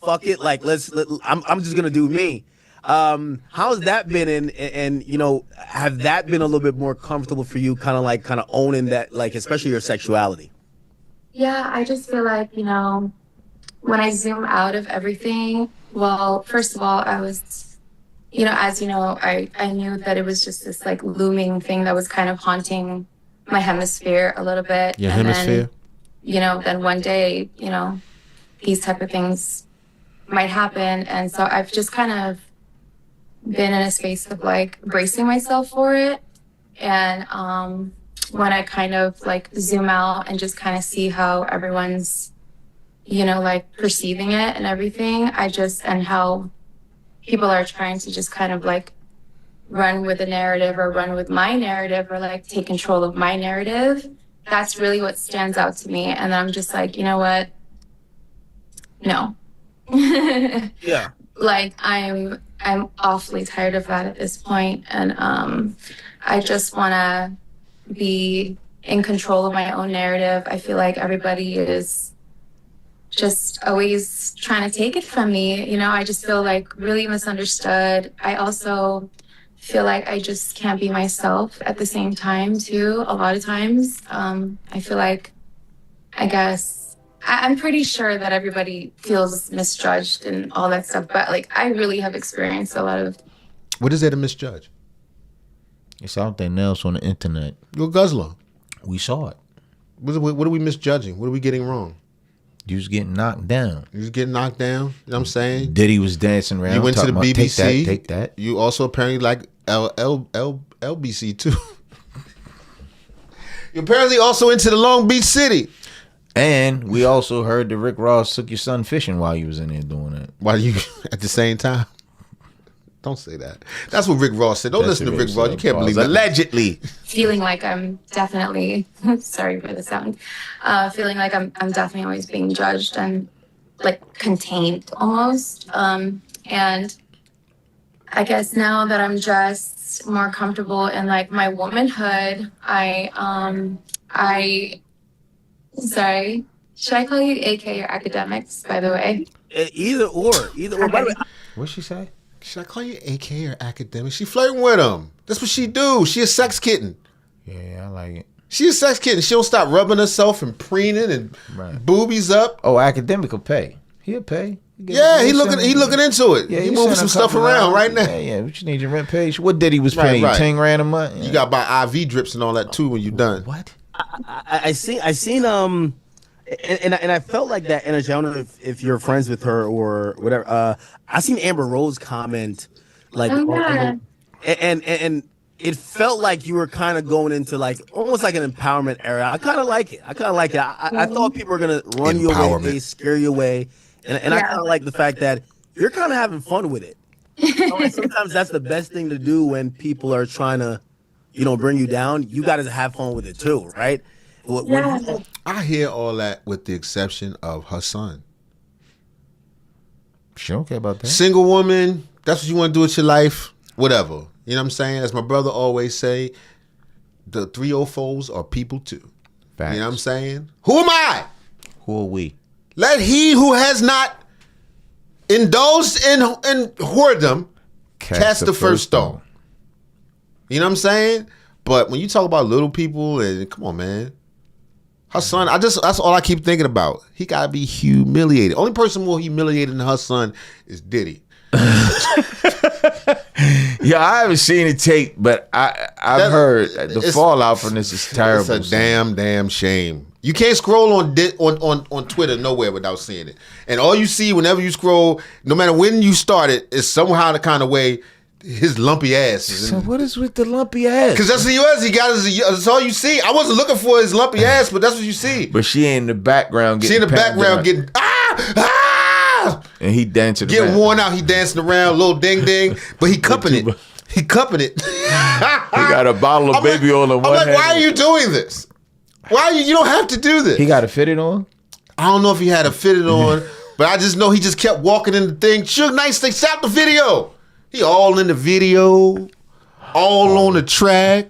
Fuck it. Like, I'm just gonna do me. How's that been? And you know, have that been a little bit more comfortable for you? Kind of owning that, like, especially your sexuality. Yeah, I just feel like, you know, when I zoom out of everything, well, first of all, I was, you know, as you know, I knew that it was just this like looming thing that was kind of haunting my hemisphere a little bit. Your and hemisphere? Then, you know, then one day, you know, these type of things might happen. And so I've just kind of been in a space of like bracing myself for it. And when I kind of like zoom out and just kind of see how everyone's, you know, like perceiving it and everything, and how people are trying to just kind of like run with the narrative or run with my narrative or like take control of my narrative, that's really what stands out to me. And I'm just like, you know what? No. Yeah. Like I'm awfully tired of that at this point. And I just want to be in control of my own narrative. I feel like everybody is just always trying to take it from me. You know, I just feel like really misunderstood. I also feel like I just can't be myself at the same time too, a lot of times. I feel like, I guess, I'm pretty sure that everybody feels misjudged and all that stuff, but like I really have experienced a lot of. What is there to misjudge? It's out there now. It's on the internet. Go guzzler. We saw it. What are we misjudging? What are we getting wrong? You was getting knocked down. You was getting knocked down. You know what I'm saying? Diddy was dancing around. You went to the about, BBC. Take that. You also apparently like LBC too. You're apparently also into the Long Beach City. And we also heard that Rick Ross took your son fishing while you was in there doing that. While you at the same time? Don't say that. That's what Rick Ross said. Don't listen to Rick Ross. You can't believe it. Allegedly. Feeling like I'm definitely, sorry for the sound, feeling like I'm definitely always being judged and like contained almost. And I guess now that I'm just more comfortable in like my womanhood, sorry, should I call you AK or academics, by the way? Either or. By the way, What'd she say? Should I call you AK or academic? She flirting with him. That's what she do. She a sex kitten. Yeah, I like it. She a sex kitten. She don't stop rubbing herself and preening and boobies up. Oh, academic will pay. He'll pay. Yeah, he looking into it. Yeah, he moving some stuff around right now. Yeah. What you need your rent page? What Diddy was paying? Right. 10 grand a month. Yeah. You got to buy IV drips and all that too when you're done. What? I seen and I felt like that energy. I don't know if you're friends with her or whatever. I seen Amber Rose comment like, and it felt like you were kind of going into like almost like an empowerment era. I kind of like it. I thought people were gonna run you away, scare you away, and I kind of like the fact that you're kind of having fun with it. You know, sometimes that's the best thing to do when people are trying to, you know, bring you down. You got to have fun with it too, right? I hear all that with the exception of her son. She don't care about that. Single woman, that's what you want to do with your life, whatever. You know what I'm saying? As my brother always say, the 304s are people too. Facts. You know what I'm saying? Who am I? Who are we? Let he who has not indulged in whoredom cast the first stone. You know what I'm saying? But when you talk about little people, and come on, man. Her son, that's all I keep thinking about. He gotta be humiliated. Only person more humiliated than her son is Diddy. Yeah, I haven't seen the tape, but I've heard the fallout from this is terrible. It's a damn shame. You can't scroll on Twitter nowhere without seeing it. And all you see whenever you scroll, no matter when you start it, is somehow the kind of way his lumpy ass. So what is with the lumpy ass? Because that's what he was. He got that's all you see. I wasn't looking for his lumpy ass, but that's what you see. But she in the background getting getting and he dancing getting around. worn out. He dancing around, little ding ding, but he cupping it. He cupping it. He got a bottle of baby oil in one hand. I'm like, why are you doing this? Why you don't have to do this? He got a fitted on? I don't know if he had a fitted on, but I just know he just kept walking in the thing. Suge Knight, they stopped the video. He all in the video, all on the track.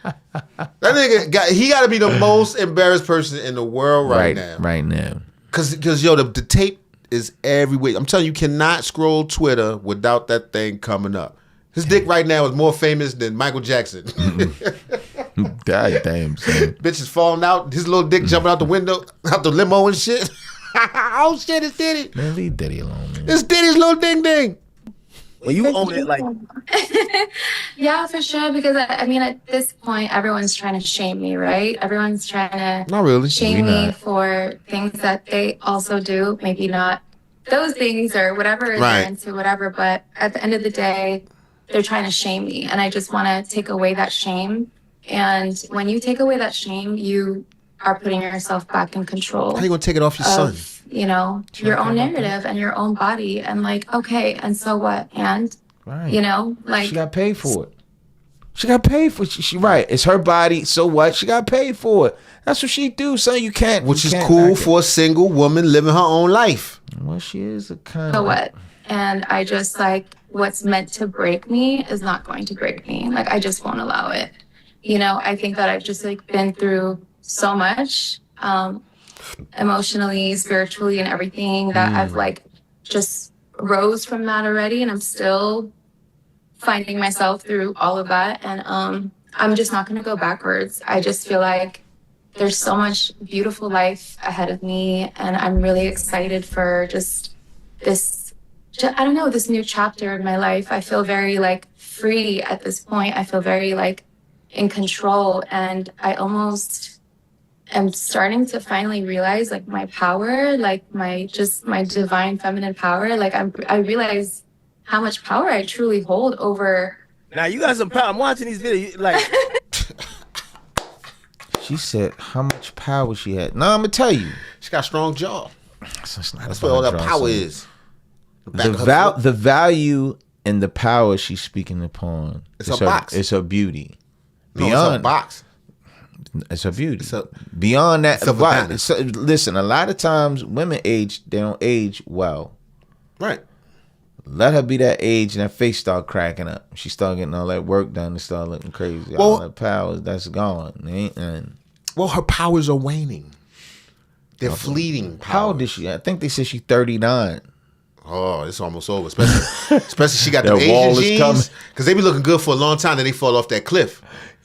That nigga got to be the most embarrassed person in the world right now. Right now. Cause yo, the tape is everywhere. I'm telling you, you cannot scroll Twitter without that thing coming up. His dick right now is more famous than Michael Jackson. God damn, son. Bitch is falling out. His little dick jumping out the window, out the limo and shit. Oh shit, it's Diddy. Man, leave Diddy alone, man. It's Diddy's little ding ding. When you own it, like, Yeah, for sure. Because I mean, at this point, everyone's trying to shame me, right? Everyone's trying to Not really. shame We me not. for things that they also do. Maybe not those things or whatever Right. they're into, whatever. But at the end of the day, they're trying to shame me, and I just want to take away that shame. And when you take away that shame, you are putting yourself back in control. How you gonna take it off your son? Of, you know, your own narrative and your own body. And like, okay, and so what? And, Right. you know, like, She got paid for it. She got paid for it. She right. It's her body. So what? She got paid for it. That's what she do. So you can't. Which you is can't cool act for a single woman living her own life. Well, she is a kind so of. what? And I just like, what's meant to break me is not going to break me. Like, I just won't allow it. You know, I think that I've just like been through so much, emotionally, spiritually, and everything that I've like just rose from that already. And I'm still finding myself through all of that. And I'm just not going to go backwards. I just feel like there's so much beautiful life ahead of me. And I'm really excited for just this, I don't know, this new chapter in my life. I feel very like free at this point. I feel very like in control. And I almost am starting to finally realize like my power, like my divine feminine power. Like I realize how much power I truly hold over. now you got some power. I'm watching these videos. Like, She said how much power she had. No, I'm gonna tell you. She got a strong jaw. That's That's where all that power is. The value and the power she's speaking upon. It's her box. It's her beauty. No, it's her box. It's her beauty. It's a- Beyond that, it's a vagina. listen. A lot of times, women age. They don't age well. Right. Let her be that age, and that face start cracking up. She start getting all that work done and start looking crazy. Well- all that power that's gone. Ain't none. Well, her powers are waning. They're fleeting. How old powers. is she? I think they said she's 39. Oh, it's almost over. Especially she got the That wall Asian is coming. genes. Because they be looking good for a long time, then they fall off that cliff.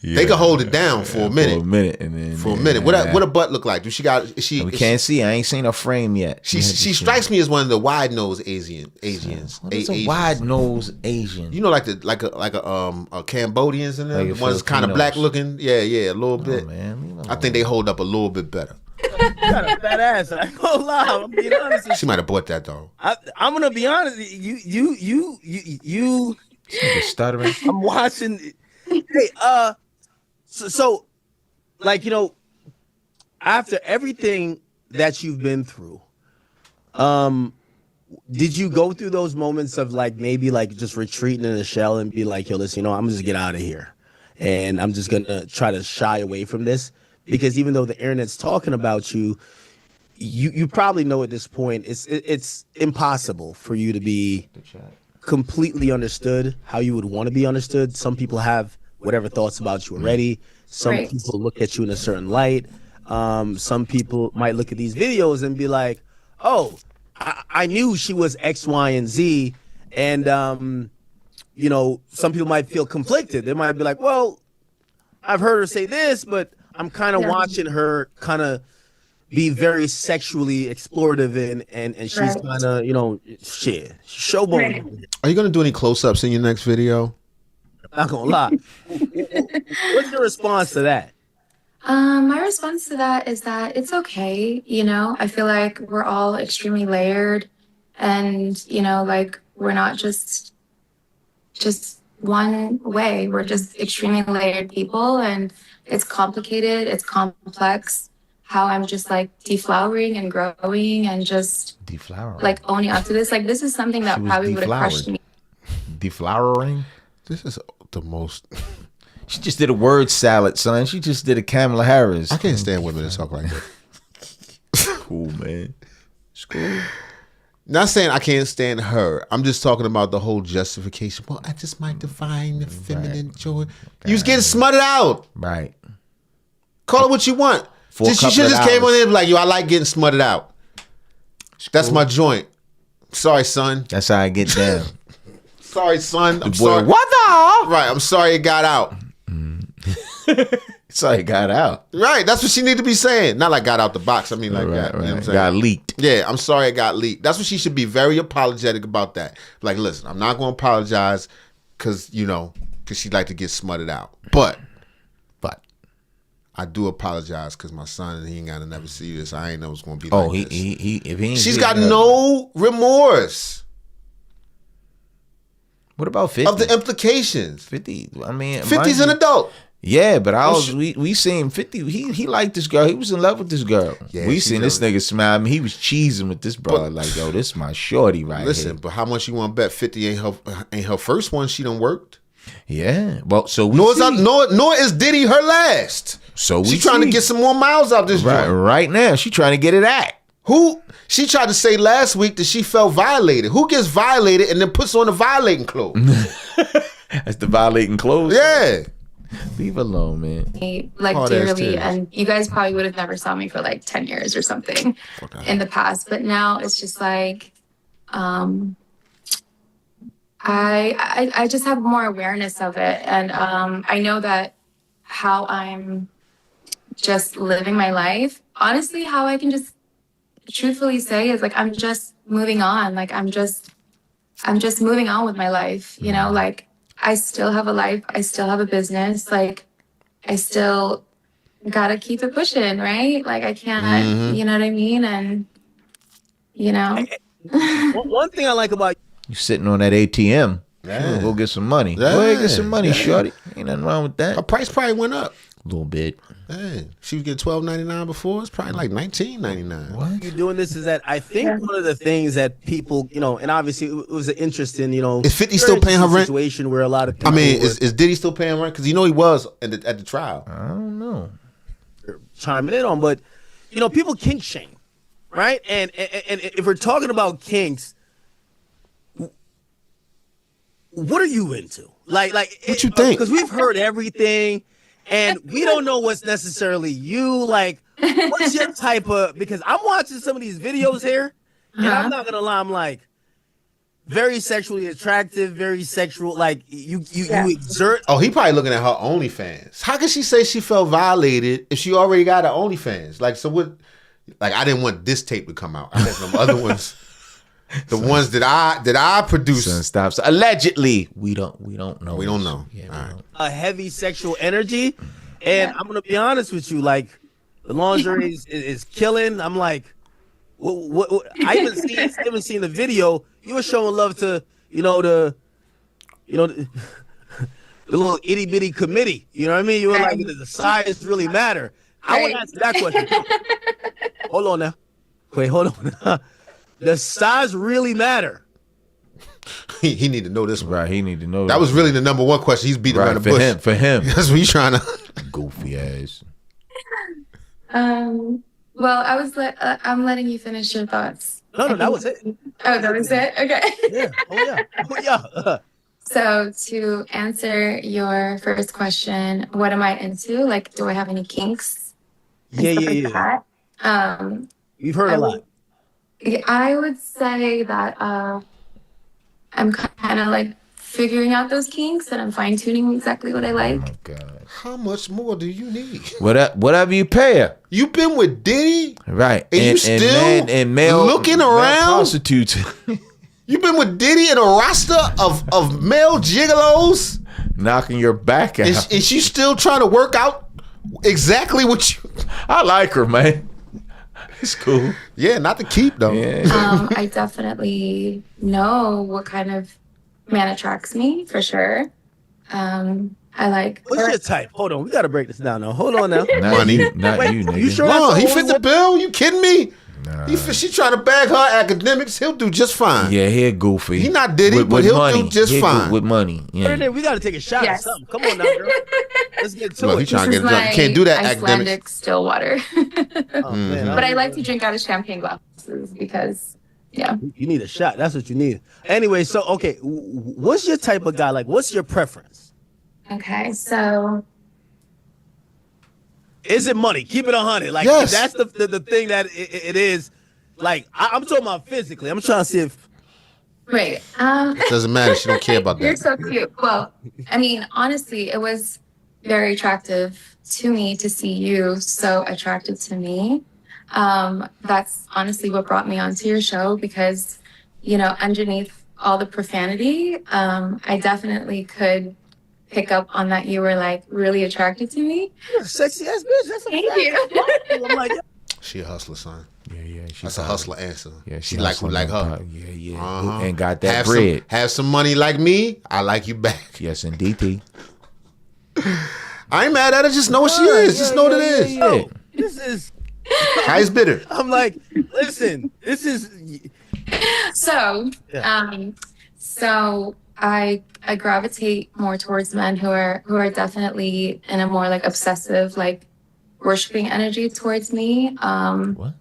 They can hold it down for a minute. For a minute, and then For a minute. What her butt look like? Do she got? Is she? We is can't see. I ain't seen her frame yet. She strikes me as one of the wide nose Asians. What is a Asians. wide nose Asian? You know, like a Cambodians in there. Like The ones kind of Filipinos. black looking. Yeah, a little bit. Man, leave her I think they hold up a little bit better. you got a fat ass. I ain't gonna lie. I'm being honest. With She might have bought that though. I'm gonna be honest. You. alone. Stuttering. I'm watching. Hey, so, like, you know, after everything that you've been through, did you go through those moments of like maybe like just retreating in a shell and be like, yo, listen, you know, I'm just get out of here, and I'm just gonna try to shy away from this? Because even though the internet's talking about you, you probably know at this point it's impossible for you to be completely understood how you would want to be understood. Some people have whatever thoughts about you already. Some Right. people look at you in a certain light. Some people might look at these videos and be like, oh, I knew she was X, Y, and Z. And, you know, some people might feel conflicted. They might be like, well, I've heard her say this, but I'm kind of watching her kind of be very sexually explorative and she's Right. kind of, you know, shit, showboating. Right. Are you gonna do any close-ups in your next video? Not gonna lie. What's your response to that? My response to that is that it's okay. You know, I feel like we're all extremely layered, and you know, like we're not just one way. We're just extremely layered people, and it's complicated. It's complex. How I'm just like deflowering and growing and just Deflowering. like owning up to this. Like this is something that She was probably would have crushed deflowered. me. Deflowering. This is the most. She just did a word salad, son. She just did a Kamala Harris. I can't stand women that talk like that. Cool, man. It's cool. Not saying I can't stand her. I'm just talking about the whole justification. Well, I just might define the feminine joy. You was getting smutted out. Right. Call it what you want. For a She couple should of just came on hours. in like, yo, I like getting smutted out. That's my joint. Sorry, son. That's how I get down. Sorry, son. I'm Boy, sorry. what the? Right. I'm sorry it got out. So it got out. Right. That's what she need to be saying. Not like got out the box. I mean like Right, that. You know what I'm saying? Got leaked. Yeah, I'm sorry it got leaked. That's what she should be very apologetic about that. Like, listen, I'm not going to apologize because she'd like to get smutted out. But I do apologize because my son, he ain't got to never see this. I ain't know it's going to be like this. If he ain't She's see got it, no remorse What about 50? of the implications. 50. I mean, 50's an adult. Yeah, but we seen 50. He liked this girl. He was in love with this girl. Yeah, we she's seen this nigga smile. I mean, he was cheesing with this brother. Like, yo, this my shorty right Listen, here. but how much you want to bet 50 ain't her first one she done worked? Yeah. Well, so we Nor see. is Diddy her last. So we She trying to see. get some more miles out this right, joint. right now. She trying to get it at. Who she tried to say last week that she felt violated. Who gets violated and then puts on the violating clothes? That's the violating clothes. Yeah. Leave alone, man. Like Hard ass dearly, titties. and you guys probably would have never saw me for like 10 years or something in the past, but now it's just like I just have more awareness of it, and I know that how I'm just living my life, honestly, how I can just truthfully say is like I'm just moving on. Like I'm just moving on with my life, like I still have a life, I still have a business, like I still gotta keep it pushing, right? Like I can't, you know what I mean? And One thing I like about You sitting on that ATM. Yeah. Go get some money. Yeah. Go ahead, get some money, shorty. Ain't nothing wrong with that. Her price probably went up. A little bit. Hey, she was getting $12.99 before. It's probably like $19.99. What? you doing this is that I think one of the things that people, and obviously it was an interesting, Is 50 still paying her rent? situation where a lot of people I mean, were is Diddy still paying rent? Because he was at the trial. I don't know. chiming in on, but people kink shame, right? And if we're talking about kinks, what are you into? Like What you think? Because we've heard everything, and we don't know what's necessarily you. Like, what's your type of? Because I'm watching some of these videos here, and I'm not gonna lie, I'm like very sexually attractive, very sexual. Like you exert. Oh, he probably looking at her OnlyFans. How can she say she felt violated if she already got her OnlyFans? Like, so what? Like, I didn't want this tape to come out. I had some other ones. The ones that I produced. Son, stop. Allegedly, we don't know. We don't know. Yeah, All right. A heavy sexual energy, and I'm gonna be honest with you, like the lingerie is killing. I'm like, what I even seen the video. You were showing love to the little itty bitty committee. You know what I mean? You were like, does the size really matter? I want to ask that question. Hold on now. Wait, hold on. Does size really matter? He need to know this one. Right, he need to know That was really the number one question. He's beating around the bush. For him. That's what he's trying to. Goofy ass. Well, I'm letting you finish your thoughts. No, that was it. Oh, that was it? Okay. Yeah. Oh yeah. So to answer your first question, what am I into? Like, do I have any kinks? And stuff like that? You've heard a lot. I would say that I'm kind of like figuring out those kinks and I'm fine tuning exactly what I like. Oh God. How much more do you need? Whatever you pay her. You been with Diddy? Right. And you still male looking male around? prostitutes. You been with Diddy in a roster of male gigolos? Knocking your back out. Is she still trying to work out exactly what you... I like her, man. It's cool. Yeah, not to keep though. Yeah. I definitely know what kind of man attracts me for sure. I like. What's your type? Hold on, we gotta break this down now. Hold on now. Not Money. you, not Wait, you, nigga. you sure? No, that's he the fit only the one? bill. You kidding me? Nah. She trying to bag her academics. He'll do just fine. Yeah, he goofy. He not Diddy, but he'll do just He fine. with money. Yeah. We gotta take a shot Yes. at something. Come on now, girl. Let's get to Look, it. he trying to This get is drunk. my You can't do that Icelandic academics. still water. Oh, man, But I like to drink out of champagne glasses because Yeah. You need a shot. That's what you need. Anyway, so okay, what's your type of guy? Like, what's your preference? Okay, so Is it money? Keep it 100. Like, Yes. that's the thing that it is. Like, I'm talking about physically. I'm trying to see if. right. It doesn't matter. She don't care about You're that. so cute. Well, I mean, honestly, it was very attractive to me to see you so attracted to me. That's honestly what brought me onto your show because, you know, underneath all the profanity, I definitely could pick up on that you were like really attracted to me. You're a sexy ass bitch. That's a Thank fact. you. I'm like, She a hustler, son. Yeah. That's a hustler answer. Yeah, she like who like her. Yeah. Uh-huh. And got that Have bread. have some money like me. I like you back. Yes, indeed. I ain't mad at her. Just know what she is. Just know what it is. Yeah. this is. Highest bidder. I'm like, listen, this is. So, so I gravitate more towards men who are definitely in a more like obsessive, like worshiping energy towards me. What?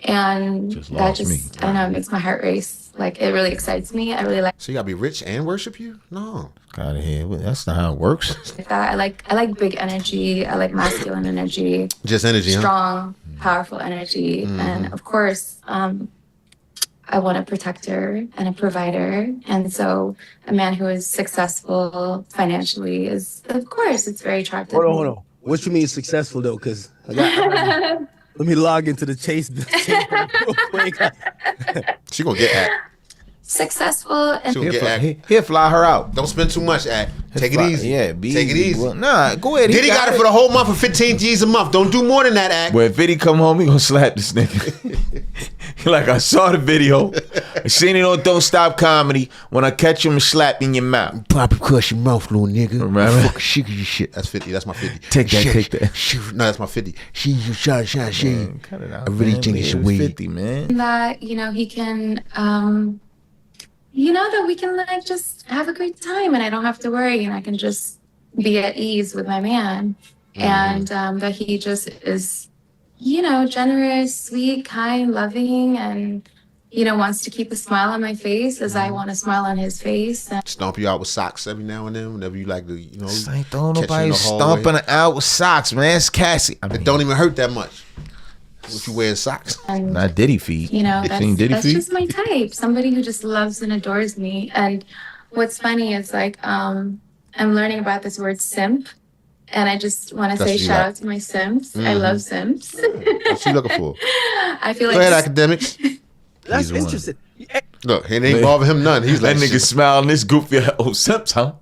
And Just that lost just, me. I don't know, it makes my heart race. Like it really excites me. I really like So you gotta be rich and worship you? No. Out of here. That's not how it works. that. I like big energy. I like masculine energy, Just energy, huh? strong, powerful energy. And of course, I want a protector and a provider. And so a man who is successful financially is, of course, it's very attractive. Hold on. What you mean successful though? Because let me log into the Chase real quick. She gonna get at. Successful and She gonna get at. He'll fly her out. Don't spend too much at. Take it easy. Yeah, Take it easy. Well, nah, go ahead. Diddy got it for the whole month for 15 G's a month. Don't do more than that, act. Well, if Diddy come home, he gonna slap this nigga. Like, I saw the video. I seen it on Don't Stop Comedy. When I catch him, slap in your mouth. Pop across your mouth, little nigga. Remember? Fucking shit your shit. That's 50. That's my 50. Take that, Shit. take that. Shit. No, that's my 50. She you shot. Man, cut it out, I really man. think it's It was weed. 50, man. that, you know, he can, you know, that we can like just have a great time and I don't have to worry and I can just be at ease with my man. And that he just is, you know, generous, sweet, kind, loving, and, you know, wants to keep a smile on my face as I want to smile on his face. And Stomp you out with socks every now and then whenever you like to, you know. This ain't throwing catch you in nobody the hallway. stomping out with socks, man. It's Cassie. I mean, It don't even hurt that much. If you wearing socks. and not Diddy feet. you know, You seen Diddy that's feet? just my type. Somebody who just loves and adores me. And what's funny is like, I'm learning about this word simp. And I just want to That's say what you shout like. out to my simps. I love simps. What you looking for? I feel Go ahead, like academics. That's He's one. interesting. Look, it ain't bother him none. He's That like, nigga shit. smiling this goofy. Oh, Simps, huh?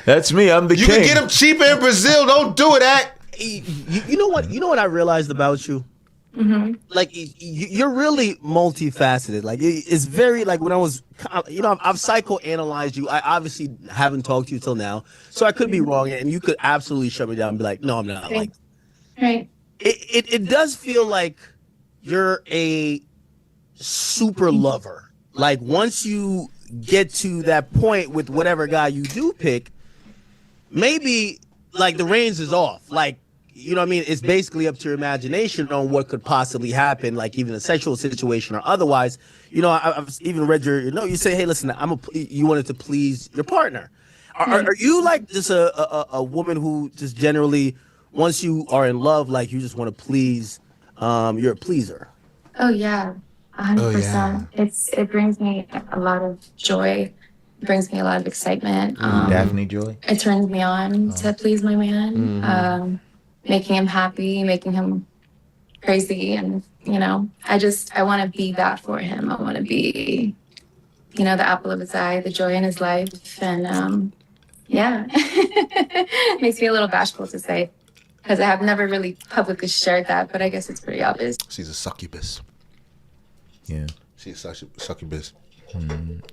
That's me. I'm the You king. can get him cheaper in Brazil. Don't do it, act. You know what? You know what I realized about you? Like you're really multifaceted. Like it's very like when I was, you know, I've psychoanalyzed you. I obviously haven't talked to you till now, so I could be wrong, and you could absolutely shut me down and be like, no, I'm not. Like right. it does feel like you're a super lover. Like once you get to that point with whatever guy you do pick, maybe like the reins is off. Like, you know what I mean? It's basically up to your imagination on what could possibly happen, like even a sexual situation or otherwise. You know, I've even read your note. You say, hey, listen, you wanted to please your partner. Are you like just a woman who just generally, once you are in love, like you just want to please, you're a pleaser? Oh yeah, 100%. It brings me a lot of joy. It brings me a lot of excitement. Daphnie Joy. It turns me on to please my man, making him happy, making him crazy, and you know, I want to be that for him. I want to be, you know, the apple of his eye, the joy in his life, and yeah, it makes me a little bashful to say because I have never really publicly shared that, but I guess it's pretty obvious. She's a succubus. Yeah. She's a succubus.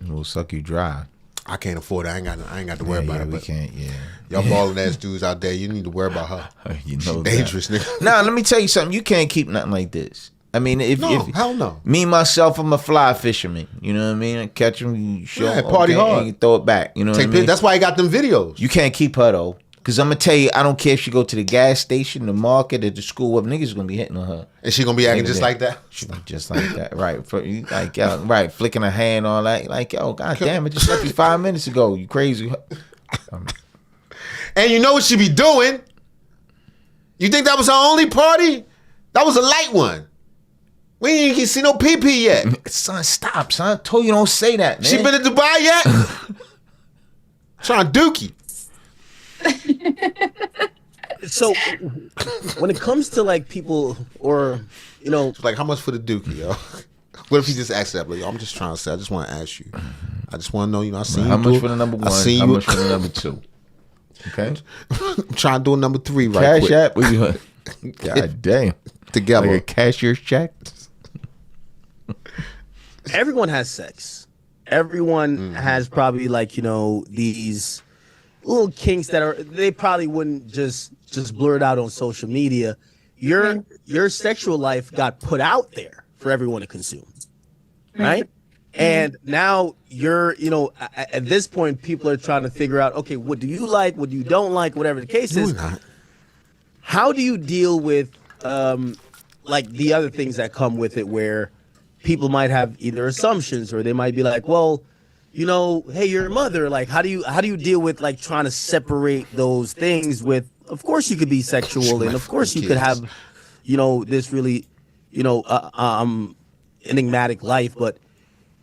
We'll suck you dry. I can't afford it. I ain't got to worry about it. We But can't. Yeah. y'all balling ass dudes out there, you need to worry about her. You She know dangerous, that. nigga. Nah, let me tell you something. You can't keep nothing like this. I mean, if hell no. Me myself, I'm a fly fisherman. You know what I mean? I catch them, you show Yeah, 'em, party okay, hard. and you throw it back. You know what I mean? That's why he got them videos. You can't keep her though, Cause I'm gonna tell you, I don't care if she go to the gas station, the market, or the school. What niggas gonna be hitting on her, and she gonna be acting just like that. She be just like that, right? Like yo, right, flicking her hand all that. Like yo, god damn, I just left you 5 minutes ago. You crazy? And you know what she be doing? You think that was her only party? That was a light one. We ain't even see no pee yet. Son, stop, son. I told you don't say that, man. She been to Dubai yet? Trying dookie. So when it comes to like people or, you know. Like how much for the dookie, yo? What if he just asked that? Like, yo, I'm just trying to say, I just want to ask you. I just want to know, you know, I seen how you much do, for the number one? I seen How you. much for the number two? Okay. I'm trying to do a number 3 right Cash quick. app? What you God damn. Together. Like a cashier's check? Everyone has sex. Everyone has probably like, you know, these little kinks that are, they probably wouldn't just blur it out on social media. Your sexual life got put out there for everyone to consume. Right? And now you're, you know, at this point, people are trying to figure out, okay, what do you like, what you don't like, whatever the case is. How do you deal with, like the other things that come with it where people might have either assumptions or they might be like, well, you know, hey, you're a mother. Like, how do you deal with like trying to separate those things with, of course you could be sexual and of course you could have, you know, this really, you know, enigmatic life, but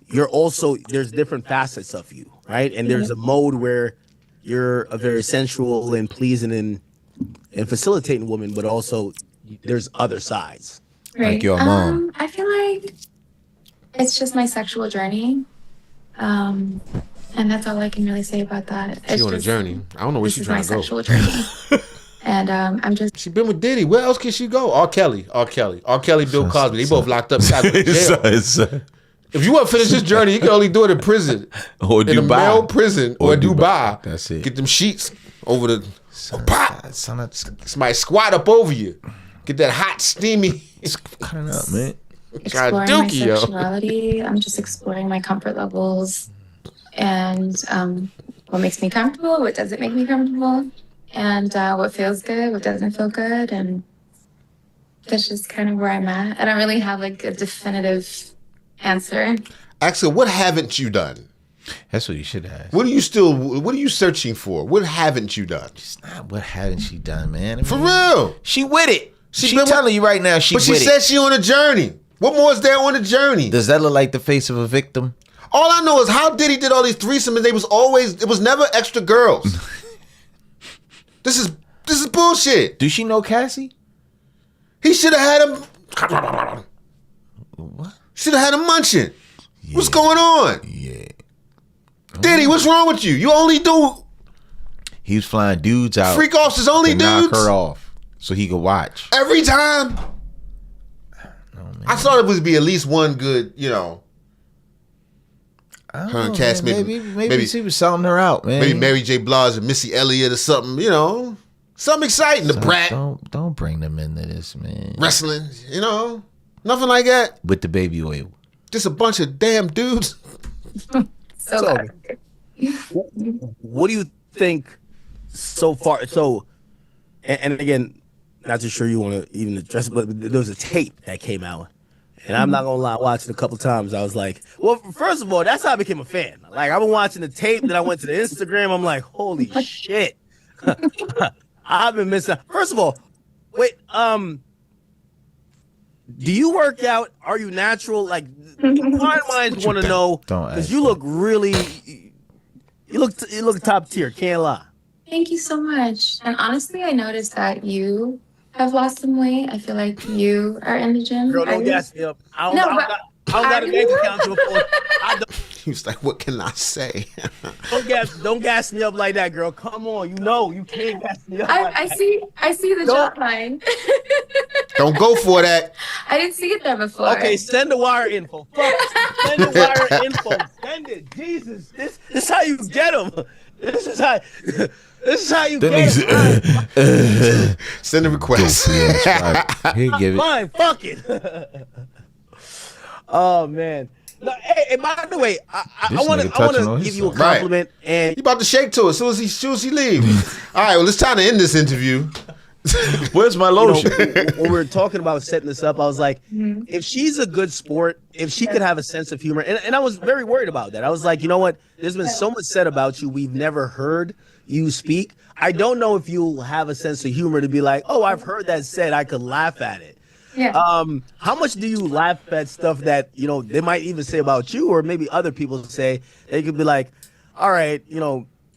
you're also, there's different facets of you, right? And there's a mode where you're a very sensual and pleasing and facilitating woman, but also there's other sides. Right. Like your mom. I feel like it's just my sexual journey. And that's all I can really say about that. She on a journey. I don't know where she's trying to go. This is my sexual journey. And I'm just... She been with Diddy. Where else can she go? R. Kelly, Bill Cosby. They both locked up. Jail. If you want to finish this journey, you can only do it in prison. Or in a male prison or Dubai. That's it. Get them sheets over the... pop. Somebody squat up over you. Get that hot, steamy... Cut it up, man. Exploring my sexuality. I'm just exploring my comfort levels and what makes me comfortable, what doesn't make me comfortable, and what feels good, what doesn't feel good, and that's just kind of where I'm at. I don't really have like a definitive answer. Axel, what haven't you done? That's what you should ask. What are you searching for? What haven't you done? It's not what haven't she done, man. For real. She with it. She been telling you right now she with it. But she said she on a journey. What more is there on the journey? Does that look like the face of a victim? All I know is how Diddy did all these threesomes. It was never extra girls. This is bullshit. Do she know Cassie? He should have had him. What? Should have had him munching. Yeah. What's going on? Yeah. Diddy, what's wrong with you? You only do. He was flying dudes out. Freak offs is only to dudes. Knock her off so he could watch every time. I thought it would be at least one good, you know. Her and Cass, maybe she was selling her out, man. Maybe Mary J. Blige and Missy Elliott or something, you know. Something exciting. The Brat. Don't bring them into this, man. Wrestling, you know. Nothing like that. With the baby oil. Just a bunch of damn dudes. So what do you think so far? So, and again, not too sure you want to even address it, but there was a tape that came out. And I'm not going to lie, watching a couple times, I was like, well, first of all, that's how I became a fan. Like, I've been watching the tape, then I went to the Instagram. I'm like, holy shit. I've been missing. First of all, wait, do you work out? Are you natural? Like, my minds want to know, because you look really, you look top tier, can't lie. Thank you so much. And honestly, I noticed that you have lost some weight. I feel like you are in the gym. Girl, don't gas me up. I don't got a bank account to afford. He was like, what can I say? Don't gas me up like that, girl. Come on, you can't gas me up. I see the jump line. Don't go for that. I didn't see it there before. Okay, send the wire info. Send the wire info. Send it. Jesus, this is how you get them. This is how you get it. Send a request. He'll give it. Fine, fuck it. Oh man. No, hey, by the way, I This want nigga to touching on his give you a son. compliment, and He about to shake to it as soon as he leaves. All right, well, it's time to end this interview. Where's my lotion? when we were talking about setting this up, I was like, if she's a good sport, if she could have a sense of humor, and I was very worried about that. I was like, you know what? There's been so much said about you. We've never heard you speak. I don't know if you'll have a sense of humor to be like, oh, I've heard that said. I could laugh at it. Yeah. How much do you laugh at stuff that, they might even say about you, or maybe other people say? They could be like, all right,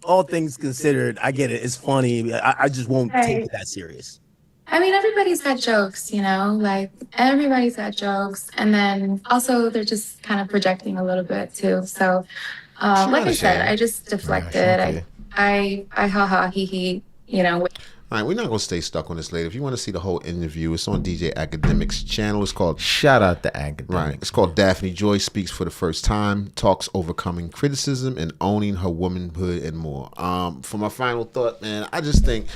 all things considered, I get it. It's funny. I just won't take it that serious. I mean, everybody's got jokes, like everybody's got jokes. And then also they're just kind of projecting a little bit too. So, like I said, I just deflected. I ha ha he he, All right, we're not going to stay stuck on this later. If you want to see the whole interview, it's on DJ Academic's channel. It's called... Shout out to Academic. Right. It's called Daphnie Joy Speaks for the First Time, Talks Overcoming Criticism and Owning Her Womanhood and More. For my final thought, man, I just think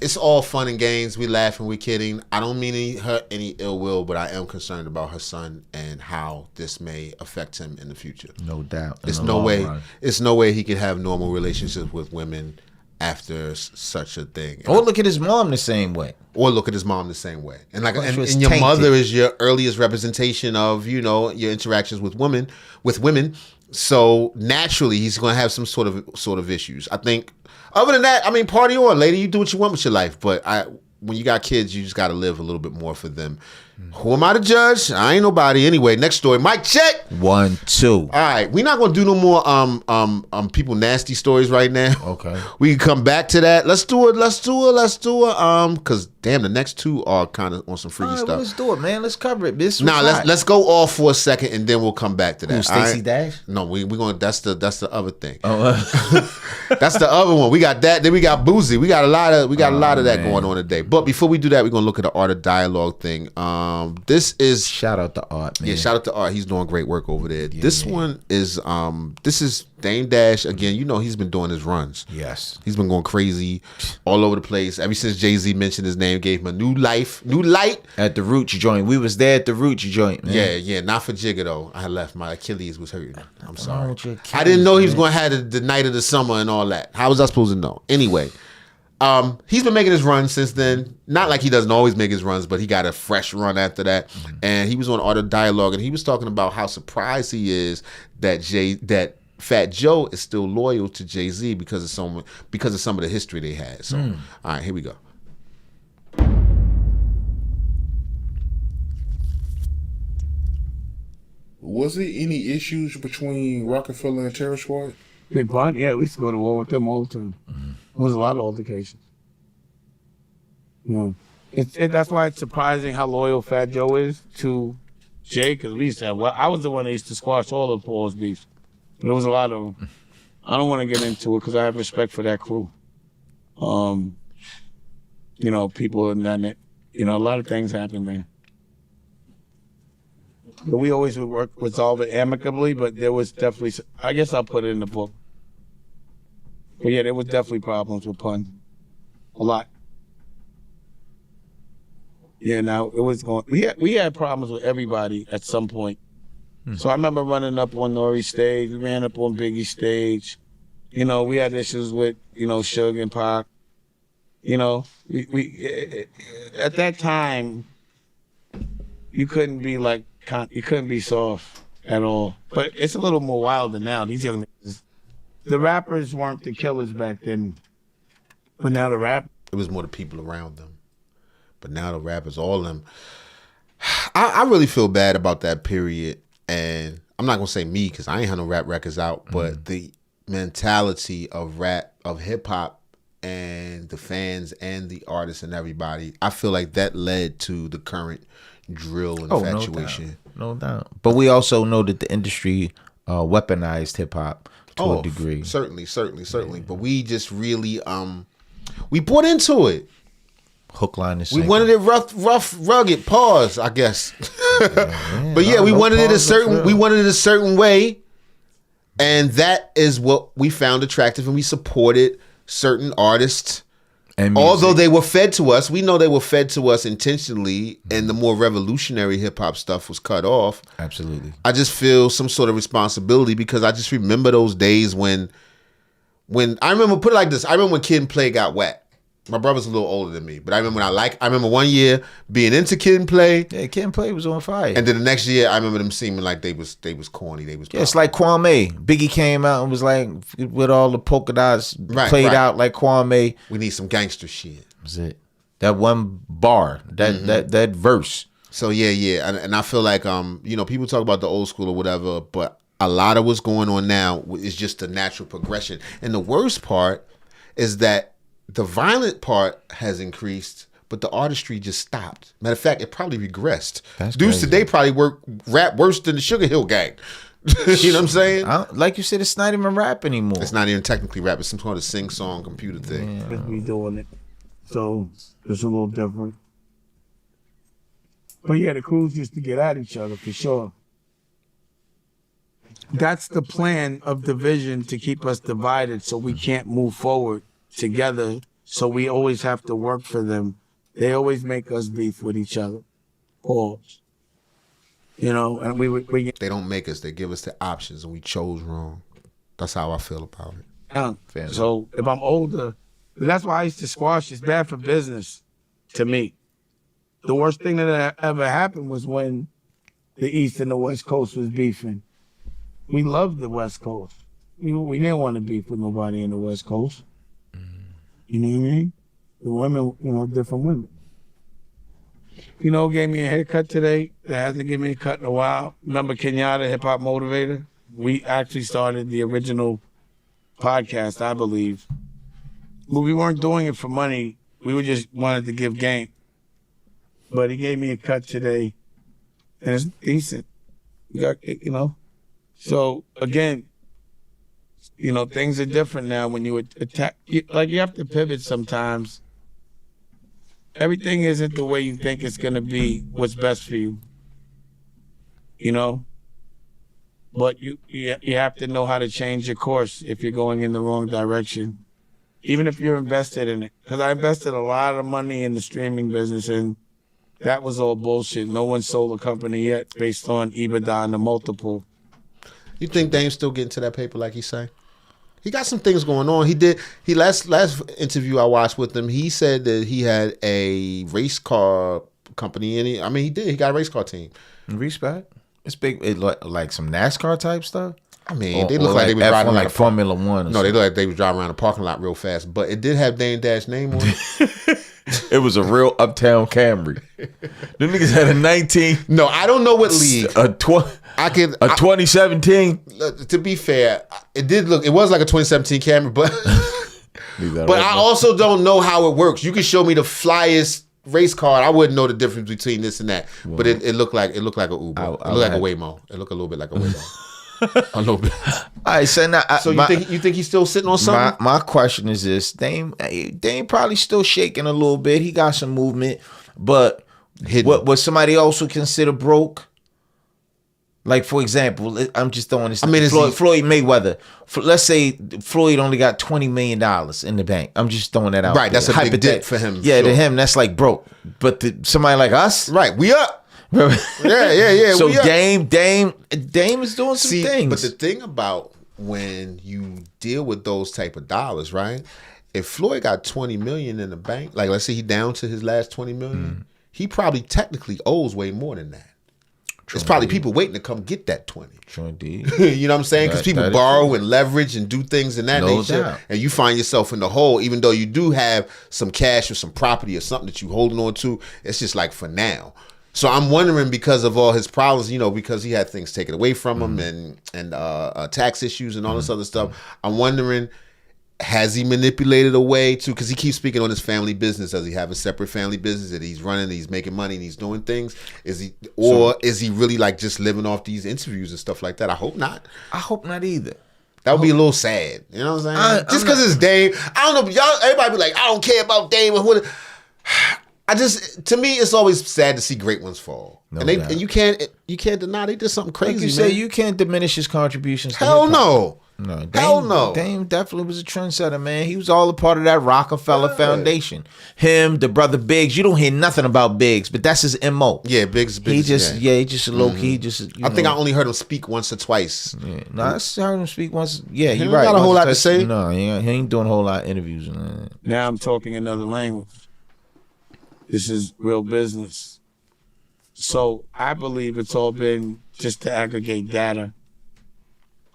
it's all fun and games. We laughing, we kidding. I don't mean any ill will, but I am concerned about her son and how this may affect him in the future. No doubt. It's no way he could have normal relationships with women after such a thing. Or look at his mom the same way. Or look at his mom the same way. And and your tainted. mother is your earliest representation of, your interactions with women. So naturally he's gonna have some sort of issues. I think other than that, I mean, party on, lady, you do what you want with your life. But when you got kids, you just gotta live a little bit more for them. Who am I to judge? I ain't nobody. Anyway, next story. Mic check. 1, 2. All right, we're not gonna do no more people nasty stories right now. Okay. We can come back to that. Let's do it. Because damn, the next two are kind of on some freaky stuff. Well, let's do it, man. Let's cover it. Let's go off for a second and then we'll come back to that. Who, Stacy right? Dash? No, we going. That's the other thing. Oh, That's the other one. We got that. Then we got Boosie. We got a lot of that going on today. But before we do that, we're gonna look at the art of dialogue thing. This is shout out to Art, man. Yeah, shout out to Art. He's doing great work over there. This one is this is Dame Dash again. He's been doing his runs. Yes, he's been going crazy all over the place. Ever since Jay-Z mentioned his name, gave him a new light at the Roots joint. We was there at the Roots joint, man. Yeah, not for Jigga though. I had left. My Achilles was hurting. I'm sorry. Achilles, I didn't know he was going to have the night of the summer and all that. How was I supposed to know? Anyway. He's been making his runs since then. Not like he doesn't always make his runs, but he got a fresh run after that. And he was on Art of Dialogue, and he was talking about how surprised he is that Fat Joe is still loyal to Jay-Z because of some of the history they had. So, all right, here we go. Was there any issues between Rockefeller and Terror Squad? Big Pun, yeah, we used to go to war with them all the time. There was a lot of altercations. That's why it's surprising how loyal Fat Joe is to Jay, because we used to have, I was the one that used to squash all of Paul's beefs. There was a lot of them. I don't want to get into it because I have respect for that crew. People in that, a lot of things happen, man. But we always would resolve it amicably, but there was definitely, I guess I'll put it in the book. But yeah, there was definitely problems with Pun. A lot. Yeah, now it was going, we had problems with everybody at some point. So I remember running up on Nori's stage, we ran up on Biggie's stage. We had issues with, Suge and Pac. We at that time, you couldn't be soft at all. But it's a little more wilder now. These young niggas, the rappers weren't the killers back then, but now the rap. It was more the people around them. But now the rappers, all of them. I really feel bad about that period. And I'm not going to say me because I ain't had no rap records out, but the mentality of hip hop and the fans and the artists and everybody, I feel like that led to the current drill infatuation. No doubt. But we also know that the industry weaponized hip hop to a degree. Certainly. But we just really we bought into it. Hook, line, and we sinker. wanted it rough, rugged. Pause, I guess. But yeah, we wanted it a certain way, and that is what we found attractive, and we supported certain artists And although music. they were fed to us, we know they were fed to us intentionally, and the more revolutionary hip hop stuff was cut off. Absolutely. I just feel some sort of responsibility because I just remember those days when I remember, put it like this, I remember when Kid and Play got whacked. My brother's a little older than me, but I remember one year being into Kid and Play. Yeah, Kid and Play was on fire. And then the next year, I remember them seeming like they was corny. They was it's like Kwame. Biggie came out and was like, with all the polka dots played out like Kwame. We need some gangster shit. That's it. That one bar, that verse. So yeah, and I feel like people talk about the old school or whatever, but a lot of what's going on now is just the natural progression. And the worst part is that the violent part has increased, but the artistry just stopped. Matter of fact, it probably regressed. Dudes today probably rap worse than the Sugar Hill Gang. You know what I'm saying? Like you said, it's not even rap anymore. It's not even technically rap. It's some sort of sing-song computer thing. Yeah. Be doing it. So it's a little different. But yeah, the crews used to get at each other for sure. That's the plan of division, to keep us divided so we can't move forward together. So we always have to work for them. They always make us beef with each other. Pause. And we they don't make us. They give us the options, and we chose wrong. That's how I feel about it. So if I'm older, that's why I used to squash. It's bad for business to me. The worst thing that ever happened was when the East and the West Coast was beefing. We loved the West Coast. We didn't want to beef with nobody in the West Coast. You know what I mean? The women, different women. Gave me a haircut today that hasn't given me a cut in a while. Remember Kenyatta, Hip Hop Motivator? We actually started the original podcast, I believe. But we weren't doing it for money. We just wanted to give game. But he gave me a cut today, and it's decent. So again, things are different now when you attack. You have to pivot sometimes. Everything isn't the way you think it's going to be what's best for you. But you have to know how to change your course if you're going in the wrong direction, even if you're invested in it. Because I invested a lot of money in the streaming business, and that was all bullshit. No one sold a company yet based on EBITDA and the multiple. You think Dame's still getting to that paper like he say? He got some things going on. He last interview I watched with him, he said that he had a race car company in it. He did. He got a race car team. Respect. It's big. It like some NASCAR type stuff. They look like they was driving like Formula One. No, they look like they was driving around the parking lot real fast. But it did have Dame Dash name on it. It was a real uptown Camry. Them niggas had a 19. No, I don't know what league. A 2017. To be fair, it was like a 2017 Camry, but I also don't know how it works. You can show me the flyest race car, I wouldn't know the difference between this and that. Well, but it looked like a Uber. It looked like a Waymo. It looked a little bit like a Waymo. A little bit. All right, so now, you think he's still sitting on something? My question is this: Dame probably still shaking a little bit. He got some movement, but what would somebody else would consider broke? Like, for example, I'm just throwing this. Floyd Mayweather. Let's say Floyd only got $20 million in the bank. I'm just throwing that out. Right, that's a big dip for him. Yeah, to him, that's like broke. But somebody like us, right? We up. Yeah. So Dame is doing some things. But the thing about when you deal with those type of dollars, right? If Floyd got $20 million in the bank, like let's say he down to his last $20 million, he probably technically owes way more than that. There's probably people waiting to come get that 20. True indeed. You know what I'm saying? Because people borrow and leverage and do things in that nature. Doubt. And you find yourself in the hole, even though you do have some cash or some property or something that you're holding on to. It's just like for now. So I'm wondering, because of all his problems, because he had things taken away from him and tax issues and all this other stuff, I'm wondering, has he manipulated a way to, because he keeps speaking on his family business. Does he have a separate family business that he's running, he's making money and he's doing things? Is he really like just living off these interviews and stuff like that? I hope not. I hope not either. That would be a little sad. You know what I'm saying? Just because it's Dame. I don't know, y'all, everybody be like, I don't care about Dame. to me, it's always sad to see great ones fall. No and doubt. you can't deny they did something crazy. Like you man. say, you can't diminish his contributions. To Hell hip-hop. no. No, Hell no. Dame definitely was a trendsetter, man. He was all a part of that Rockefeller Foundation. Him, the brother Biggs. You don't hear nothing about Biggs, but that's his MO. Yeah, Biggs. He just low key. I think I only heard him speak once or twice. Yeah. No, I heard him speak once. Yeah, He you're ain't right. got a whole Once or lot to twice. say. No, he ain't doing a whole lot of interviews. Now I'm talking another language. This is real business. So I believe it's all been just to aggregate data.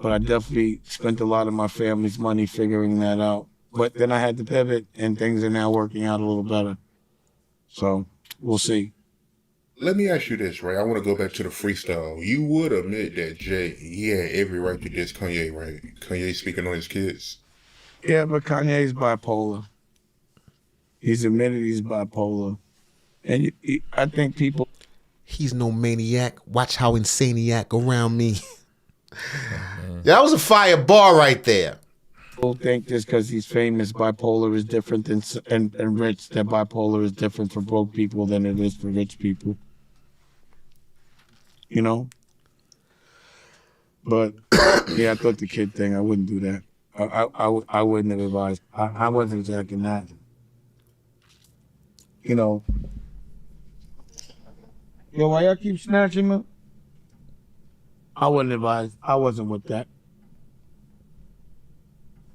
But I definitely spent a lot of my family's money figuring that out. But then I had to pivot, and things are now working out a little better. So we'll see. Let me ask you this, right? I want to go back to the freestyle. You would admit that Jay, he had every right to diss Kanye, right? Kanye speaking on his kids. Yeah, but Kanye's bipolar. He's admitted he's bipolar. And I think people... He's no maniac. Watch how insaniac around me. That was a fire bar right there. People think just because he's famous, bipolar is different than and rich, that bipolar is different for broke people than it is for rich people. You know? But, yeah, I thought the kid thing, I wouldn't do that. I wouldn't have advised. I wasn't jacking that. You know. Yo, why y'all keep snatching me? I wouldn't advise. I wasn't with that.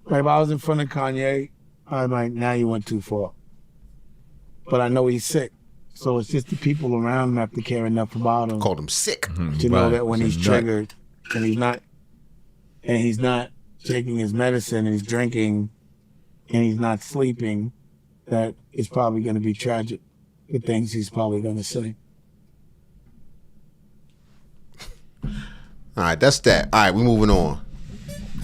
Like, if I was in front of Kanye, I'm like, now you went too far. But I know he's sick. So it's just the people around him have to care enough about him. Called him sick. To know that when he's triggered and he's not taking his medicine and he's drinking and he's not sleeping, that it's probably going to be tragic, the things he's probably going to say. All right, that's that. All right, we moving on.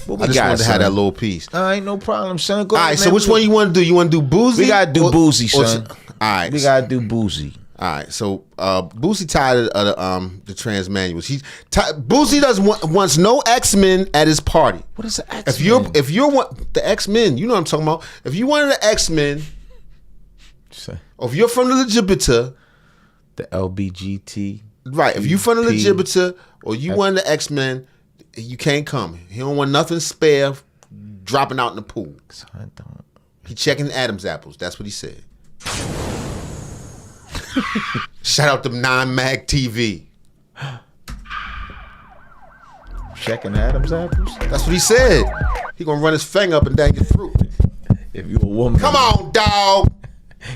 What I just wanted to have that little piece. All right, no problem, son. Go All right, ahead, so man. which one you want to do? You want to do Boosie? We gotta do Boosie, son. All right, We gotta do Boosie. All right, so Boosie tired of the trans manuals. Boosie wants no X-Men at his party. What is the X-Men? If you're the X-Men, you know what I'm talking about. If you one of the X-Men, or if you're from the LGBT, the LBGT, right? If you from the LGBT or you one of the X-Men, you can't come. He don't want nothing spare dropping out in the pool. I don't. He checking Adam's apples. That's what he said. Shout out to 9 Mag TV. Checking Adam's apples? That's what he said. He gonna run his finger up and down your throat. If you a woman, come on, dog.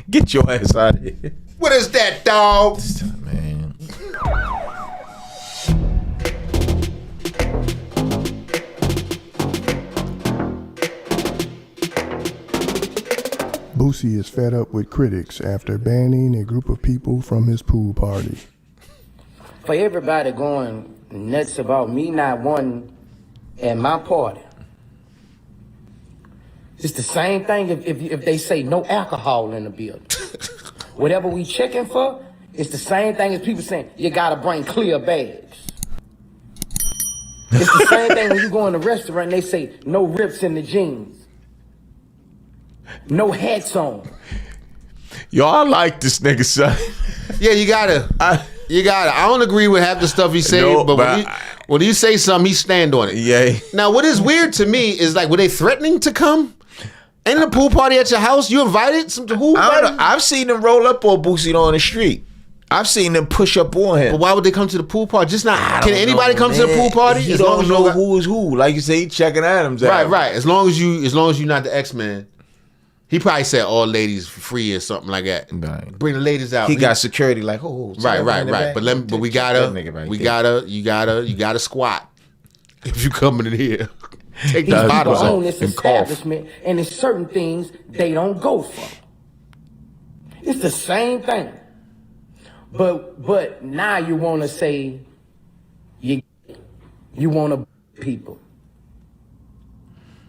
Get your ass out of here. What is that, dog? Man. Boosie is fed up with critics after banning a group of people from his pool party. For everybody going nuts about me not wanting at my party, it's the same thing if they say no alcohol in the building. Whatever we checking for, it's the same thing as people saying you gotta bring clear bags. It's the same thing when you go in a restaurant and they say no rips in the jeans. No hats on. Yo, I like this nigga, son. Yeah, you gotta. I don't agree with half the stuff he said, but when he say something, he stand on it. Yeah. Now, what is weird to me is like, were they threatening to come? Ain't a pool party at your house? You invited? Who I don't invited? know. I've seen them roll up on Boosie on the street. I've seen them push up on him. But why would they come to the pool party? Just not. I Can don't anybody know, come to the man. pool party? You As long don't as know you who is who. Like you say, he checking Adams out. Right. As long as you're not the X-Men. He probably said all ladies for free or something like that. Right. Bring the ladies out. He got security like, Right. But we gotta squat if you coming in here. Take These the bottles people own off this and cough. establishment, and there's certain things they don't go for. It's the same thing. But now you want to say you want to people.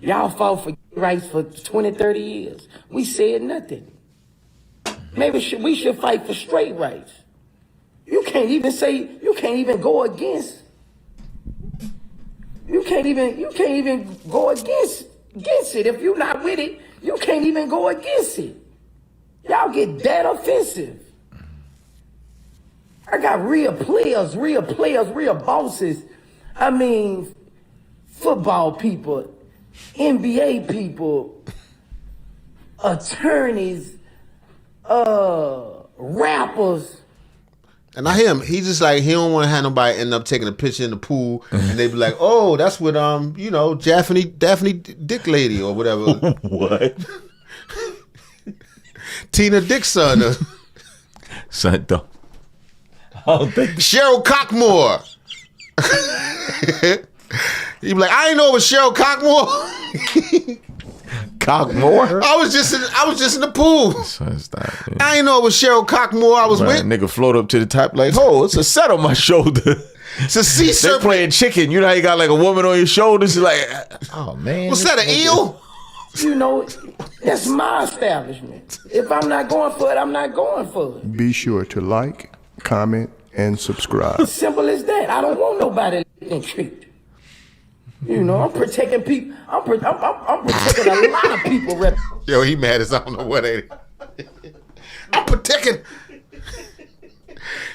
Y'all fought for rights for 20, 30 years. We said nothing. Maybe we should fight for straight rights. You can't even go against. You can't even go against it. If you're not with it, you can't even go against it. Y'all get that offensive. I got real players, real bosses. I mean, football people, NBA people, attorneys, rappers. And I hear him. He just like, he don't want to have nobody end up taking a picture in the pool, and they be like, "Oh, that's what Daphne Dick Lady or whatever." What? Tina Dick's son. Son, don't. I don't think Cheryl Cockmore. He be like, "I ain't know it was Cheryl Cockmore." Cockmore? I was just in the pool. I ain't know it was Cheryl Cockmore I was with. Nigga float up to the top like, oh, it's a set on my shoulder. It's a sea serpent. They playing chicken. You know how you got like a woman on your shoulders? It's like, oh man. What's that, an eel? You know, that's my establishment. If I'm not going for it, I'm not going for it. Be sure to like, comment, and subscribe. Simple as that. I don't want nobody getting tricked. You know, I'm protecting people. I'm protecting a lot of people. Yo, he mad as I don't know what, ain't he? I'm protecting.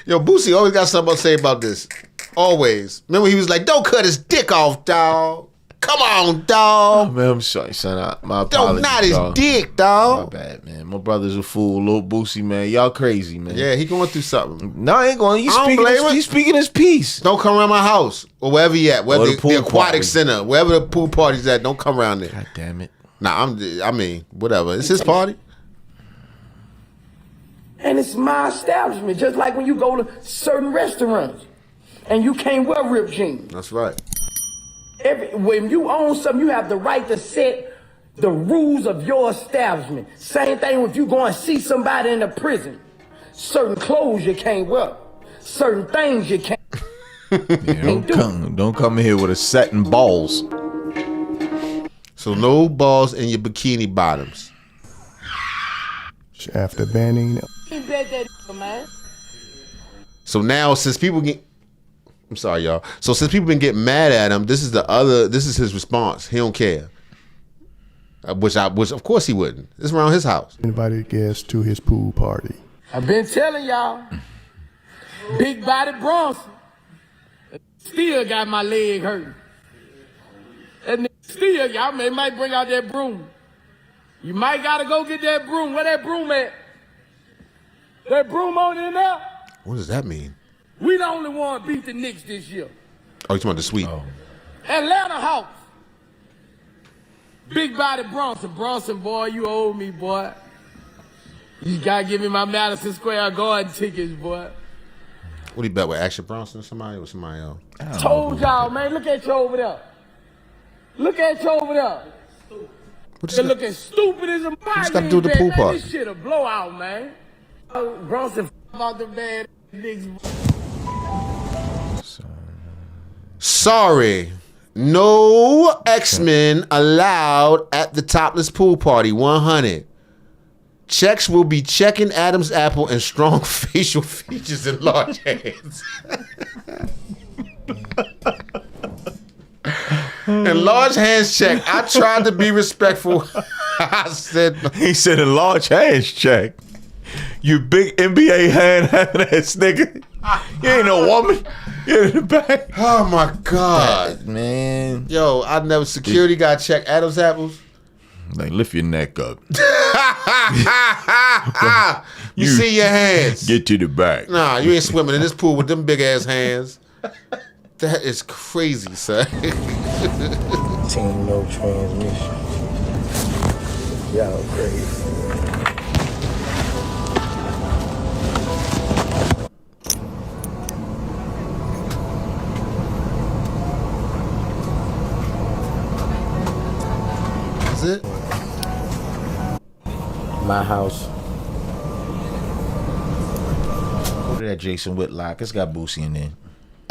Yo, Boosie always got something to say about this. Always. Remember he was like, "Don't cut his dick off, dog. Come on, dog." Oh, man, I'm sorry, son. My apologies, Don't not his dog. dick, dog. My bad, man. My brother's a fool. Little Boosie, man. Y'all crazy, man. Yeah, he going through something. No, I ain't going. He's He's speaking his piece. Don't come around my house or wherever he at. Wherever the aquatic party. center, wherever the pool party's at, don't come around there. God damn it. Nah, whatever. It's his party. And it's my establishment. Just like when you go to certain restaurants and you can't wear ripped jeans. That's right. When you own something, you have the right to set the rules of your establishment. Same thing if you go and see somebody in a prison. Certain clothes you can't wear. Certain things you can't. Don't come in here with a set and balls. So no balls in your bikini bottoms. After banning. So now, since people get, I'm sorry, y'all. So since people been getting mad at him, this is his response. He don't care. Which of course he wouldn't. It's around his house. Invited guests to his pool party. I've been telling y'all, big body Bronson still got my leg hurting. And still, y'all might bring out that broom. You might gotta go get that broom. Where that broom at? That broom on in there? What does that mean? We the only one beat the Knicks this year. Oh, you talking about the sweep? Oh. Atlanta Hawks. Big body Bronson. Bronson, boy, you owe me, boy. You gotta give me my Madison Square Garden tickets, boy. What do you bet with Action Bronson or somebody else? Told y'all, man. Look at you over there. Look at you over there. You're looking stupid as a body. What's got to do with the pool party? This shit a blowout, man. Bronson about the bad niggas. Sorry. No X-Men allowed at the topless pool party. 100. Checks will be checking Adam's apple and strong facial features and large hands. And large hands check. I tried to be respectful. I said, he said a large hands check. You big NBA hand having ass nigga. You ain't no woman. You're in the back. Oh my God, man. Yo, I never security guy check Adam's apples. Like, lift your neck up. You see your hands. Get to the back. Nah, you ain't swimming in this pool with them big ass hands. That is crazy, son. Team no transmission. Y'all crazy. Is it? My house. Go to that Jason Whitlock. It's got Boosie in there.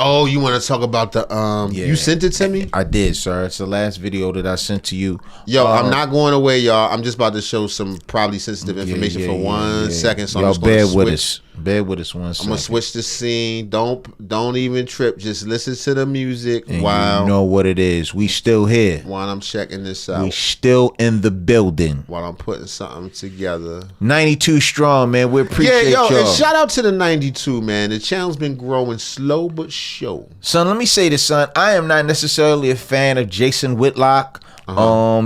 Oh, you want to talk about the Yeah. You sent it to me? I did, sir. It's the last video that I sent to you. Yo, I'm not going away, y'all. I'm just about to show some probably sensitive information for 1 second. So y'all I'm just gonna bear with switch. us. Bear with us one I'm second. gonna switch the scene. Don't even trip. Just listen to the music And while you know what it is. We still here. while I'm checking this out. We still in the building. While I'm putting something together. 92 strong, man. We appreciate y'all. And shout out to the 92, man. The channel's been growing slow but sure. Son, let me say this, son. I am not necessarily a fan of Jason Whitlock.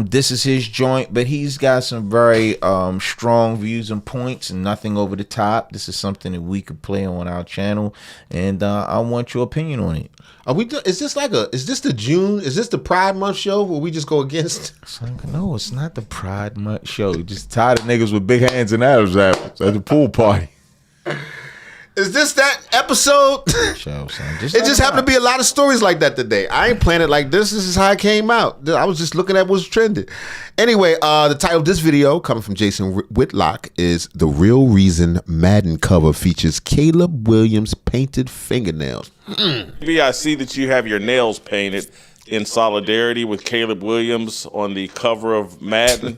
This is his joint, but he's got some very strong views and points and nothing over the top. This is something that we could play on our channel, and I want your opinion on it. Is this the Pride Month show where we just go against? Son, no, it's not the Pride Month show. You just tired of niggas with big hands and Adam's apples at the pool party. Is this that episode? Show, son. It just happened to be a lot of stories like that today. I ain't planned it like this. This is how it came out. I was just looking at what's trending. Anyway, the title of this video, coming from Jason Whitlock, is "The Real Reason Madden Cover Features Caleb Williams Painted Fingernails." Maybe I see that you have your nails painted in solidarity with Caleb Williams on the cover of Madden.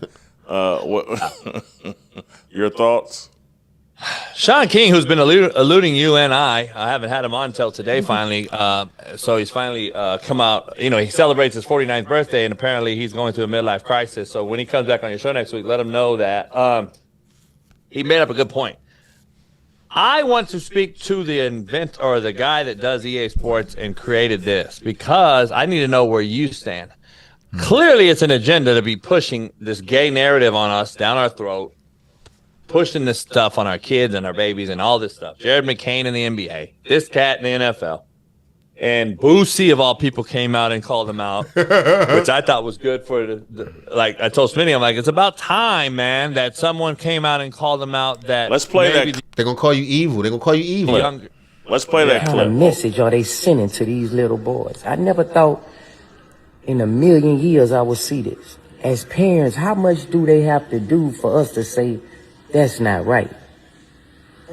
Your thoughts? Sean King, who's been eluding you and I haven't had him on until today finally. So he's finally come out. You know, he celebrates his 49th birthday, and apparently he's going through a midlife crisis. So when he comes back on your show next week, let him know that he made up a good point. I want to speak to the guy that does EA Sports and created this, because I need to know where you stand. Clearly, it's an agenda to be pushing this gay narrative on us down our throat, pushing this stuff on our kids and our babies and all this stuff. Jared McCain in the NBA, this cat in the NFL, and Boosie of all people came out and called him out, which I thought was good for like I told Smitty, I'm like, it's about time, man, that someone came out and called him out. That let's play that. They're gonna call you evil. They're gonna call you evil. Let's play that clip. What kind of message are they sending to these little boys? I never thought in a million years I would see this. As parents, how much do they have to do for us to say, that's not right?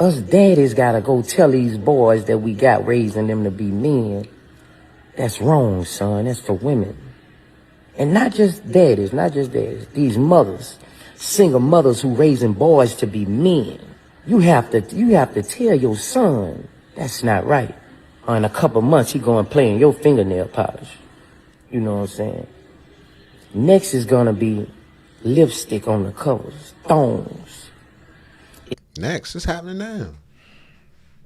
Us daddies gotta go tell these boys that we got raising them to be men. That's wrong, son. That's for women. And not just daddies. These mothers, single mothers who raising boys to be men. You have to tell your son that's not right. Or in a couple months he gonna play in your fingernail polish. You know what I'm saying? Next is gonna be lipstick on the covers, thongs. Next, it's happening now.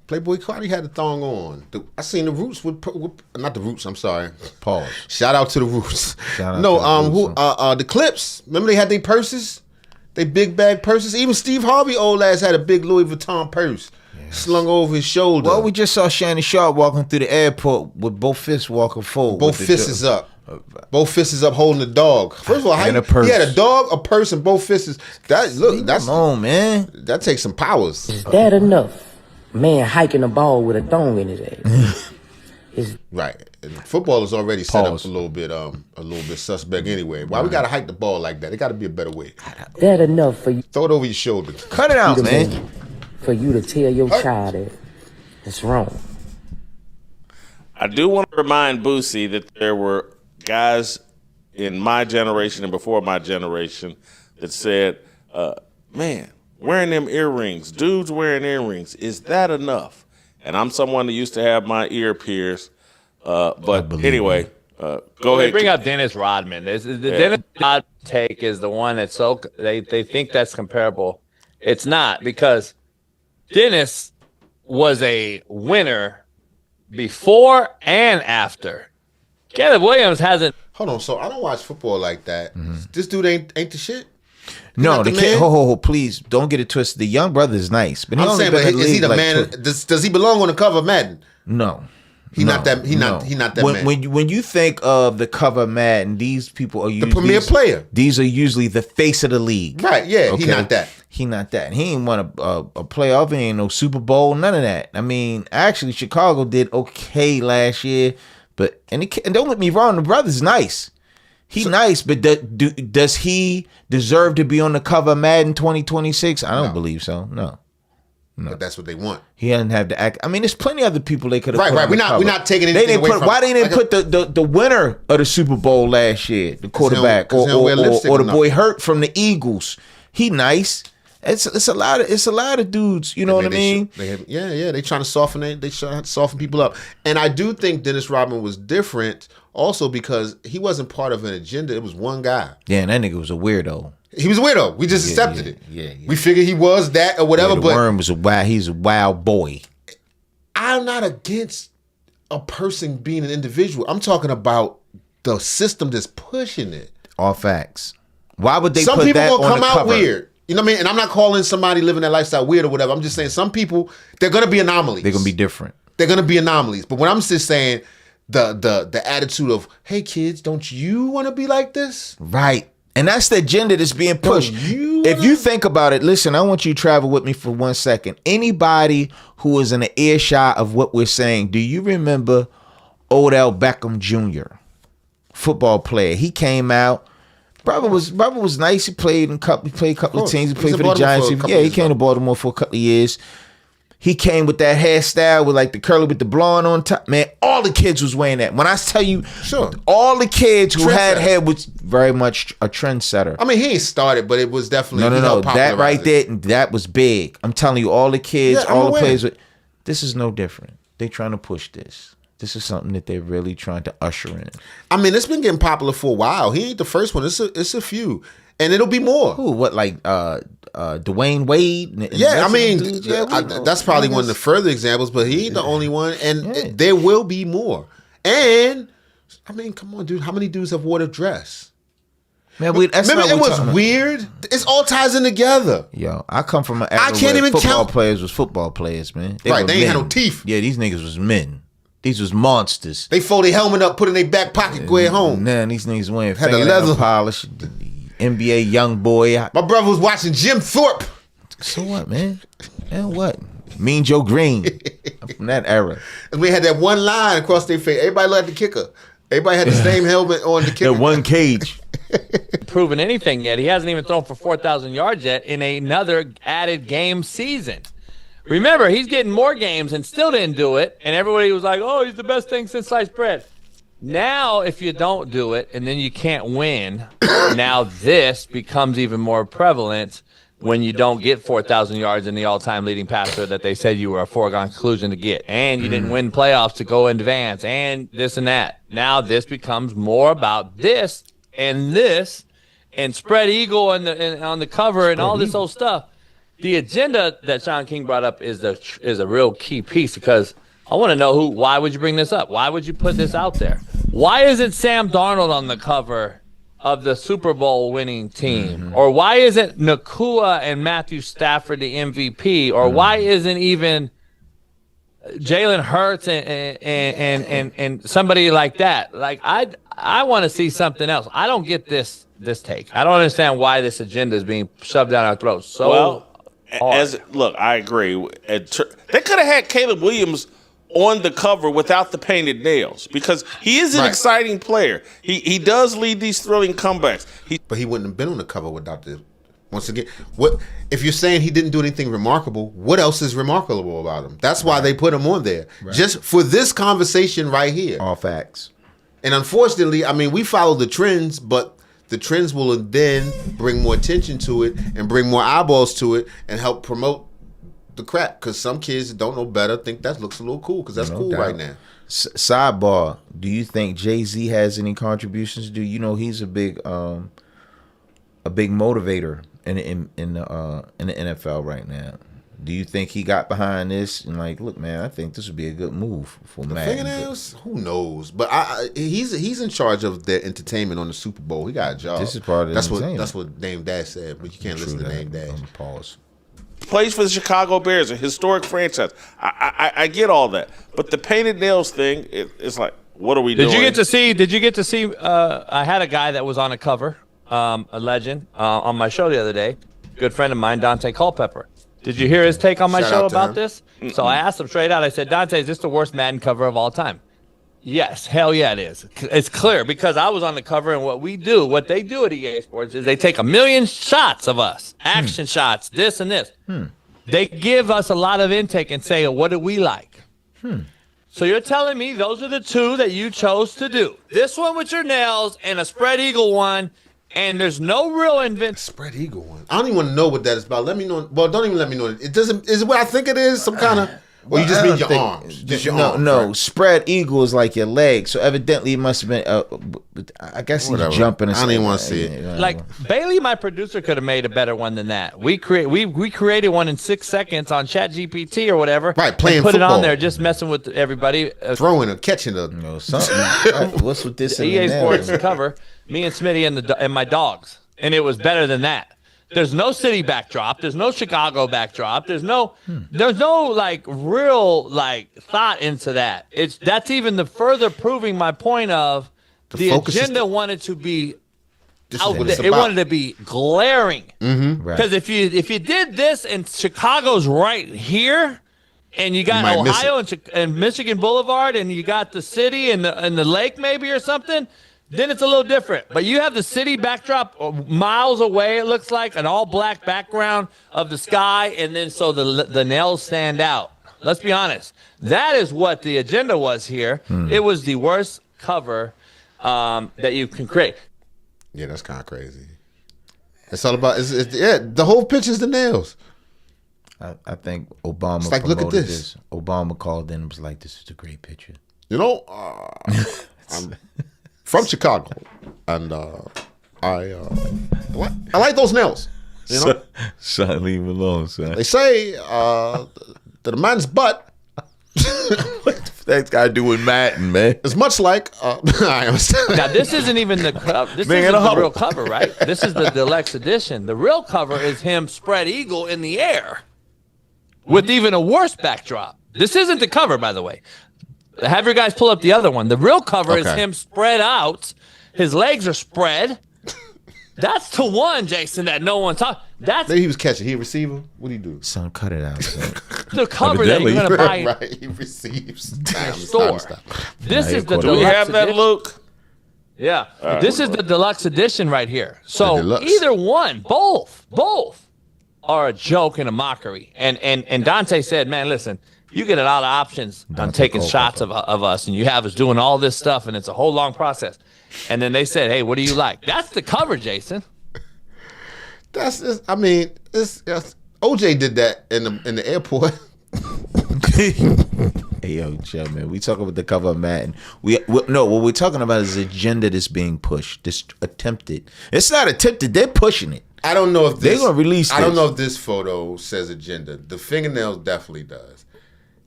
Playboy Cardi had the thong on. I seen the Roots with not the Roots. I'm sorry. Pause. Shout out to the Roots. The Clips. Remember they had their purses, they big bag purses. Even Steve Harvey old ass had a big Louis Vuitton purse slung over his shoulder. Well, we just saw Shannon Sharpe walking through the airport with both fists walking forward. Both fists is up. Both fists is up holding the dog. First of all, he had a dog, a purse, and both fists. Come on, man. That takes some powers. Is that enough? Man hiking a ball with a thong in his ass. Right. And football is already set up a little bit suspect anyway. Why we gotta hike the ball like that? It gotta be a better way. That enough for you? Throw it over your shoulder. Cut it out, man. For you to tell your child that it's wrong. I do want to remind Boosie that there were guys in my generation and before my generation that said, man, wearing them earrings, dudes wearing earrings, is that enough? And I'm someone that used to have my ear pierced. But anyway, go ahead. Bring up Dennis Rodman. The Dennis Rodman take is the one that's so they think that's comparable. It's not, because Dennis was a winner before and after. Caleb Williams hasn't. Hold on, so I don't watch football like that. This dude ain't the shit. No, they can't. Ho, please don't get it twisted. The young brother is nice, but I'm saying, but is he the man? Does he belong on the cover of Madden? No. He not that man. When you think of the cover of Madden, these people are usually the premier player. These are usually the face of the league. Right, yeah, okay? He not that. He ain't won a playoff, he ain't no Super Bowl, none of that. I mean, actually Chicago did okay last year, but and don't get me wrong, the brother's nice. He's nice, but does he deserve to be on the cover of Madden 2026? I don't believe so. No. But that's what they want. He doesn't have to act. I mean, there's plenty of other people they could have. Right. We're not taking anything away from. Why they didn't put the winner of the Super Bowl last year, the quarterback, or the boy Hurt from the Eagles? He nice. It's a lot of dudes. You know what I mean? They trying to soften it. They trying to soften people up. And I do think Dennis Rodman was different also because he wasn't part of an agenda. It was one guy. Yeah, and that nigga was a weirdo. He was a weirdo. We just accepted it. Yeah. We figured he was that or whatever. The but Worm was he's a wild boy. I'm not against a person being an individual. I'm talking about the system that's pushing it. All facts. Why would they? Some put people that gonna on come the out cover? weird. You know what I mean? And I'm not calling somebody living that lifestyle weird or whatever. I'm just saying some people, they're gonna be anomalies. They're gonna be different. They're gonna be anomalies. But when I'm just saying the attitude of, hey kids, don't you want to be like this? Right. And that's the agenda that's being pushed. If you think about it, listen, I want you to travel with me for 1 second. Anybody who is in the earshot of what we're saying, do you remember Odell Beckham Jr., football player? He came out. Brother was nice. He played a couple of teams. He played for the Giants. He came to Baltimore for a couple of years. He came with that hairstyle with like the curly with the blonde on top. Man, all the kids was wearing that. When I tell you, all the kids who had hair was very much a trendsetter. I mean, he ain't started, but it was definitely no. That right there, that was big. I'm telling you, all the kids, all the players. This is no different. They trying to push this. This is something that they're really trying to usher in. I mean, it's been getting popular for a while. He ain't the first one. It's a few, and it'll be more. Who? What? Like Dwayne Wade? Yeah, I mean, that's probably one of the further examples, but he ain't the only one, and there will be more. And I mean, come on, dude, how many dudes have wore a dress? Man, remember it was weird. It's all ties in together. Yo, I come from an era where football players was football players, man. They ain't had no teeth. Yeah, these niggas was men. These was monsters. They fold their helmet up, put it in their back pocket, go at home. Man, these niggas wearing had the leather polish. NBA young boy. My brother was watching Jim Thorpe. So what, man? And what? Mean Joe Green. I'm from that era. And we had that one line across their face. Everybody liked the kicker. Everybody had the same helmet on the kicker. That one cage. Proven anything yet. He hasn't even thrown for 4,000 yards yet in another added game season. Remember, he's getting more games and still didn't do it. And everybody was like, oh, he's the best thing since sliced bread. Now, if you don't do it and then you can't win, now this becomes even more prevalent when you don't get 4,000 yards in the all-time leading passer that they said you were a foregone conclusion to get. And you didn't win playoffs to go in advance and this and that. Now this becomes more about this and spread eagle on the cover and all this old stuff. The agenda that Sean King brought up is a real key piece because I want to know why would you bring this up? Why would you put this out there? Why isn't Sam Darnold on the cover of the Super Bowl winning team? Or why isn't Nakua and Matthew Stafford the MVP? Or why isn't even Jalen Hurts and somebody like that? Like I want to see something else. I don't get this take. I don't understand why this agenda is being shoved down our throats. Look, I agree. They could have had Caleb Williams on the cover without the painted nails because he is an exciting player. He does lead these thrilling comebacks. But he wouldn't have been on the cover without the. Once again, what if you're saying he didn't do anything remarkable? What else is remarkable about him? That's why they put him on there, just for this conversation right here. All facts. And unfortunately, I mean, we follow the trends, but the trends will then bring more attention to it and bring more eyeballs to it and help promote the crap. Because some kids that don't know better think that looks a little cool because that's cool right now. Sidebar: do you think Jay-Z has any contributions? Do you know he's a big motivator in the NFL right now? Do you think he got behind this and like, look, man, I think this would be a good move for Madden? Fingernails? Who knows? But he's in charge of the entertainment on the Super Bowl. He got a job. This is part of the entertainment. That's what Dame Dash said. But you can't listen to Dame Dash. Pause. Plays for the Chicago Bears, a historic franchise. I get all that, but the painted nails thing, it's like, what are we doing? Did you get to see? I had a guy that was on a cover, a legend, on my show the other day. Good friend of mine, Dante Culpepper. Did you hear his take on my show about this? So I asked him straight out. I said, Dante, is this the worst Madden cover of all time? Yes, hell yeah, it is. It's clear because I was on the cover, and what they do at EA Sports is they take 1 million shots of us, action shots, this and this. They give us a lot of intake and say, what do we like? So you're telling me those are the two that you chose to do. This one with your nails and a spread eagle one and there's no real invent. Spread eagle one. I don't even want to know what that is about. Let me know. Well, don't even let me know. It doesn't. Is it what I think it is? Some kind of. Or you just mean your arms? Just your arms? No. Right? Spread eagle is like your legs. So evidently it must have been. I guess he's jumping. I don't even want to see it. Like Bailey, my producer, could have made a better one than that. We created one in 6 seconds on ChatGPT or whatever. Right, playing put football. it on there, just messing with everybody. Throwing or catching a something. What's with this? EA Sports cover. Me and Smitty and my dogs, and it was better than that. There's no city backdrop. There's no Chicago backdrop. There's no like real like thought into that. That's even the further proving my point of the agenda wanted to be out there. It wanted to be glaring. Because if you did this and Chicago's right here, and you got Ohio and Michigan Boulevard, and you got the city and the lake maybe or something, then it's a little different. But you have the city backdrop miles away, it looks like, an all-black background of the sky, and then so the nails stand out. Let's be honest. That is what the agenda was here. It was the worst cover that you can create. Yeah, that's kind of crazy. It's all about, the whole picture's the nails. I think Obama it's like, look at this. Obama called in and was like, this is a great picture. You know, I'm from Chicago, and I like those nails. You know, son, leave him alone, son. They say that a man's butt. What that's got to do with Madden, man? It's much like. I understand. Now this isn't even the cover. This isn't the real cover, right? This is the deluxe edition. The real cover is him spread eagle in the air, with even a worse backdrop. This isn't the cover, by the way. Have your guys pull up the other one. The real cover is him spread out. His legs are spread. That's the one, Jason, that no one talks. Maybe he was catching. He a receiver. What do you do? Son, cut it out. Son. The cover that you're gonna buy right, he receives in the store. This is the deluxe. Do we have that, Luke? Yeah, this is the deluxe edition right here. So either one, both are a joke and a mockery. And Dante said, man, listen. You get a lot of options on taking shots of us, and you have us doing all this stuff, and it's a whole long process. And then they said, hey, what do you like? That's the cover, Jason. That's just, I mean, it's OJ did that in the airport. Hey, yo, chill, man. We talking about the cover of Madden. No, what we're talking about is the agenda that's being pushed. This attempted. It's not attempted. They're pushing it. I don't know if they're gonna release. I don't know if this photo says agenda. The fingernails definitely does.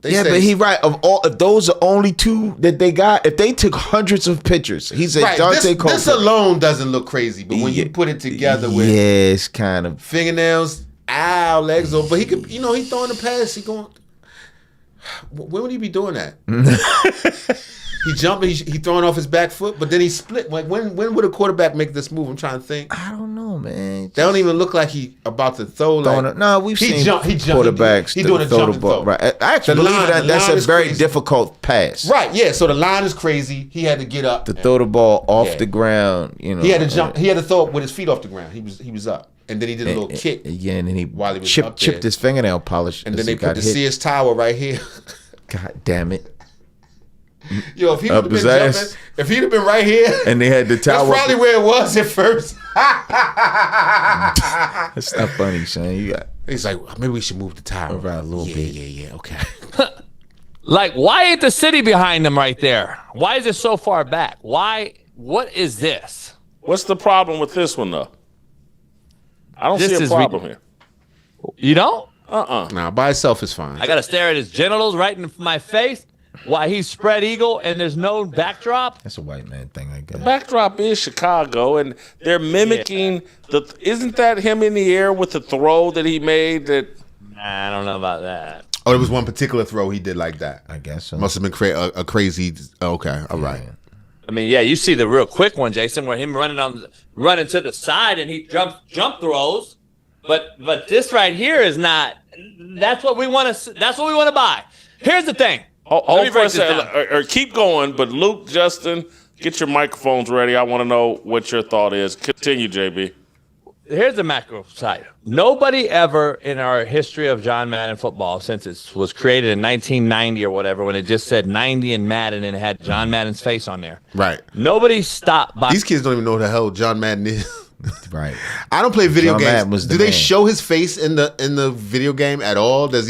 But he right of all. If those are only two that they got, if they took hundreds of pictures, he said right, Dante this alone doesn't look crazy, but when you put it together with it's kind of fingernails, legs over. But he could, he throwing the pass. He going. When would he be doing that? He jumping, he throwing off his back foot, but then he split. Like when would a quarterback make this move? I'm trying to think. I don't know, man. They don't even look like he about to throw. Like no, we've seen quarterbacks he doing a throw jump the ball. Throw. Right, I actually believe that's a very difficult pass. Right, yeah. So the line is crazy. He had to get up to throw the ball off the ground. He had to jump. He had to throw it with his feet off the ground. He was up, and then he did a little kick. Yeah, and then he while he was chipped his fingernail polish, and then they put the Sears Tower right here. God damn it. Yo, if he'd have been jumping, if he'd have been right here, and they had the tower, that's probably where it was at first. That's not funny, son. He's like, maybe we should move the tower around a little bit. Yeah, okay. Like, why ain't the city behind them right there? Why is it so far back? Why? What is this? What's the problem with this one, though? I don't see a problem here. You don't? Nah, by itself is fine. I gotta stare at his genitals right in my face while he's spread eagle and there's no backdrop. That's a white man thing, I guess. The backdrop is Chicago, and they're mimicking the. Isn't that him in the air with the throw that he made? That I don't know about that. Oh, there was one particular throw he did like that. I guess so. Must have been a crazy. Okay, all right. I mean, yeah, you see the real quick one, Jason, where him running to the side and he jump throws. But this right here is not. That's what we want to. That's what we want to buy. Here's the thing. Hold for a second, or keep going. But Luke, Justin, get your microphones ready. I want to know what your thought is. Continue, JB. Here's the macro side. Nobody ever in our history of John Madden football, since it was created in 1990 or whatever, when it just said 90 in Madden and it had John Madden's face on there. Right. Nobody stopped by. These kids don't even know who the hell John Madden is. Right. I don't play video John Madden games. was the Do they man. show his face in the video game at all? Do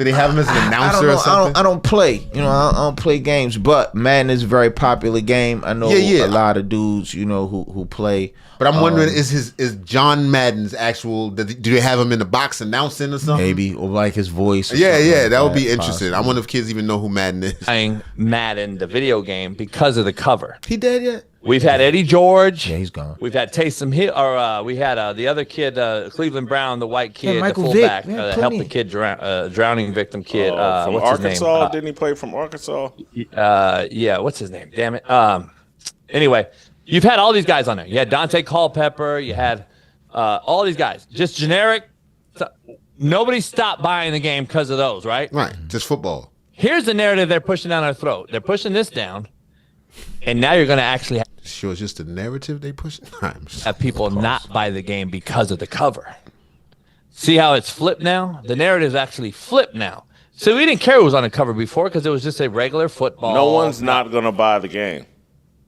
they have him as an announcer or something? I don't play. You know, I don't play games. But Madden is a very popular game. I know a lot of dudes, you know, who play. But I'm wondering, is John Madden's actual? Do they have him in the box announcing or something? Maybe, or like his voice. Yeah, that would be interesting. I wonder if kids even know who Madden is. Playing Madden, the video game, because of the cover. He dead yet? We've had Eddie George. Yeah, he's gone. We've had Taysom Hill, or we had the other kid, Cleveland Brown, the white kid, the Michael fullback, Vick. Yeah, that helped the kid, drowning victim kid. From what's Arkansas? his name? Didn't he play from Arkansas? Yeah, what's his name? Damn it. Anyway, you've had all these guys on there. You had Dante Culpepper. You had all these guys. Just generic. Nobody stopped buying the game because of those, right? Right. Just football. Here's the narrative they're pushing down our throat. They're pushing this down, and now you're going to actually Sure, it's just the narrative they push. have people not buy the game because of the cover. See how it's flipped now? The narrative's actually flipped now. So we didn't care who was on the cover before because it was just a regular football. No one's not going to buy the game.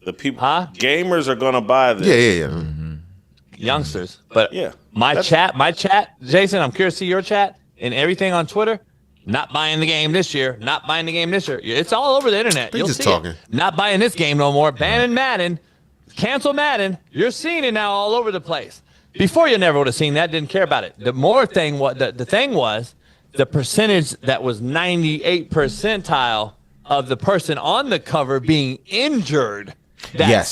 The people, gamers are going to buy this. Yeah. Mm-hmm. Youngsters. But yeah, my chat, Jason, I'm curious to see your chat and everything on Twitter. Not buying the game this year. Not buying the game this year. It's all over the internet. They You'll just see talking. it. Not buying this game no more. Banning Madden. Cancel Madden. You're seeing it now all over the place. Before you never would have seen that. Didn't care about it. The more thing the thing was the percentage that was 98 percentile of the person on the cover being injured. That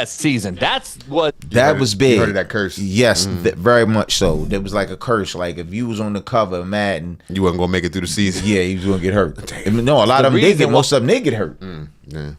season. That's what That was big. You heard of that curse? Yes, very much so. There was like a curse. Like if you was on the cover of Madden, you wasn't gonna make it through the season. Yeah, you was gonna get hurt. No, a lot of them did get. Most of them did get hurt. Yeah.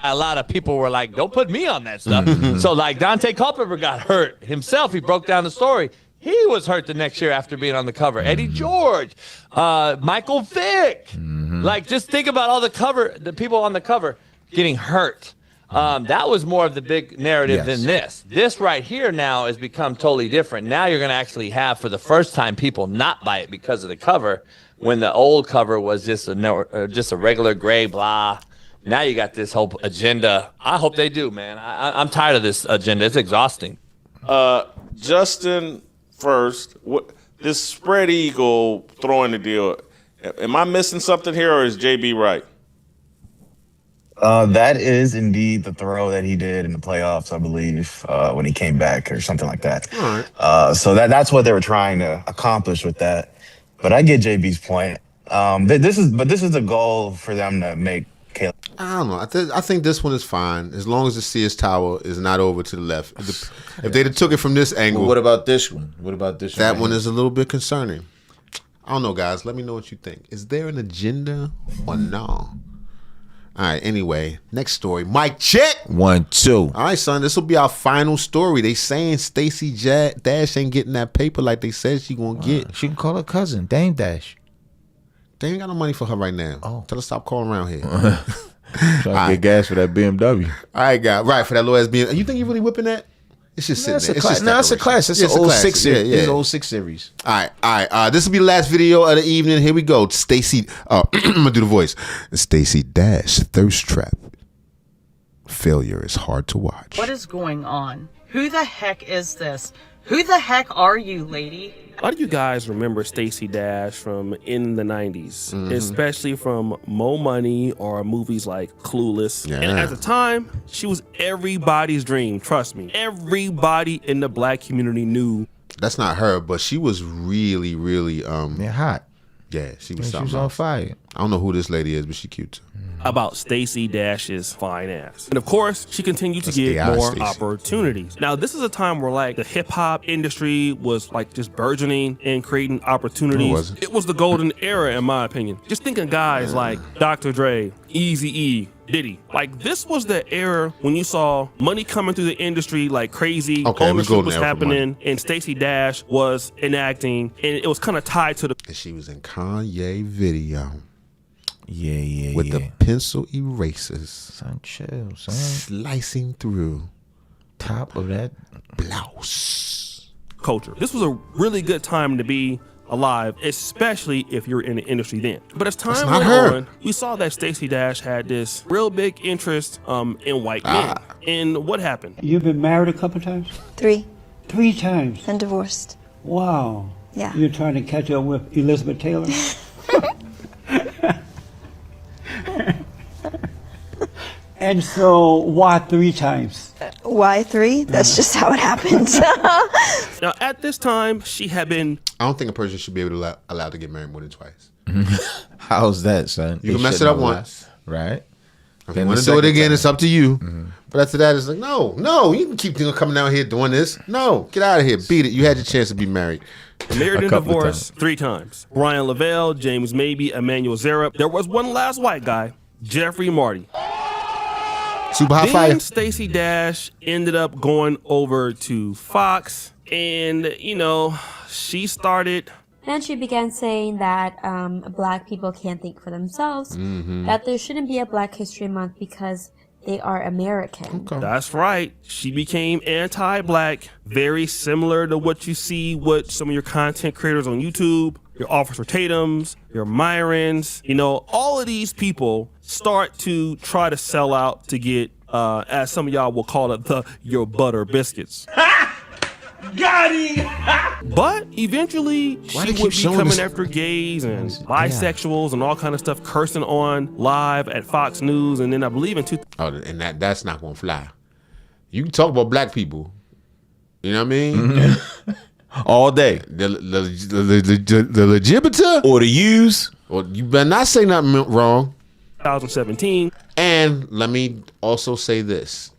A lot of people were like, "Don't put me on that stuff." So like Dante Culpepper got hurt himself. He broke down the story. He was hurt the next year after being on the cover. Eddie George, Michael Vick. Like just think about all the people on the cover getting hurt. That was more of the big narrative than this. This right here now has become totally different. Now you're going to actually have, for the first time, people not buy it because of the cover, when the old cover was just a regular gray blah. Now you got this whole agenda. I hope they do, man. I'm tired of this agenda. It's exhausting. Justin, first, this spread eagle throwing the deal. Am I missing something here, or is JB right? That is indeed the throw that he did in the playoffs, I believe, when he came back or something like that. All right. So that's what they were trying to accomplish with that. But I get JB's point. This is a goal for them to make Caleb. I don't know. I think this one is fine as long as the Sears Tower is not over to the left. If they'd have took it from this angle. Well, what about this one? What about this one? That one is a little bit concerning. I don't know, guys. Let me know what you think. Is there an agenda or no? All right, anyway, next story. Mic check. 1, 2. All right, son, this will be our final story. They saying Stacy Dash ain't getting that paper like they said she gonna get. She can call her cousin, Dame Dash. They ain't got no money for her right now. Oh. Tell her stop calling around here. Trying to get gas for that BMW. All right, guy. Right, for that little ass BMW. You think you really whipping that? It's just sitting there. It's a class. It's an old 6 series. It's an old 6 series. All right. This will be the last video of the evening. Here we go. Stacy. I'm gonna do the voice. Stacy Dash thirst trap. Failure is hard to watch. What is going on? Who the heck is this? Who the heck are you, lady? A lot of you guys remember Stacy Dash from in the 90s, especially from Mo Money or movies like Clueless. Yeah. And at the time, she was everybody's dream. Trust me. Everybody in the black community knew. That's not her, but she was really, really hot. Yeah, she was She something was on else. fire. I don't know who this lady is, but she cute too. About Stacy Dash's fine ass. And of course, she continued to get AI more Stacey. opportunities. Now, this is a time where like the hip hop industry was like just burgeoning and creating opportunities. It was the golden era, in my opinion. Just think of guys like Dr. Dre, Eazy-E, Diddy. Like this was the era when you saw money coming through the industry like crazy. Okay, Ownership was happening, and Stacy Dash was enacting, and it was kind of tied to the. And she was in Kanye video. Yeah. With the pencil erasers. Son, chill, son. Slicing through. Top of that blouse. Culture. This was a really good time to be alive, especially if you're in the industry then. But as time not went her. on, we saw that Stacey Dash had this real big interest in white men. And what happened? You've been married a couple times? 3. 3 times? And divorced. Wow. Yeah. You're trying to catch up with Elizabeth Taylor? And so, why 3 times? Why 3? That's just how it happened. Now, at this time, she had been... I don't think a person should be able to allowed to get married more than twice. How's that, son? You can mess it up once. Right? If you want to do it again, it's up to you. But after that, it's like, no, you can keep coming out here doing this. No, get out of here. Beat it. You had your chance to be married. Married and divorced 3 times. Brian Lavelle, James Mabey, Emmanuel Zara. There was one last white guy, Jeffrey Marty. Super hot then fire. Stacey Dash ended up going over to Fox, and she started. Then she began saying that black people can't think for themselves, that there shouldn't be a Black History Month because they are American. That's right. She became anti-black, very similar to what you see with some of your content creators on YouTube, your Officer Tatums, your Myrons. All of these people start to try to sell out to get, as some of y'all will call it, your butter biscuits. Got him! But eventually, she would be coming after gays and bisexuals and all kind of stuff, cursing on live at Fox News, and then I believe in and that's not gonna fly. You can talk about black people. You know what I mean? All day. The legitimate or the use. Or you better not say nothing wrong. 2017. And let me also say this.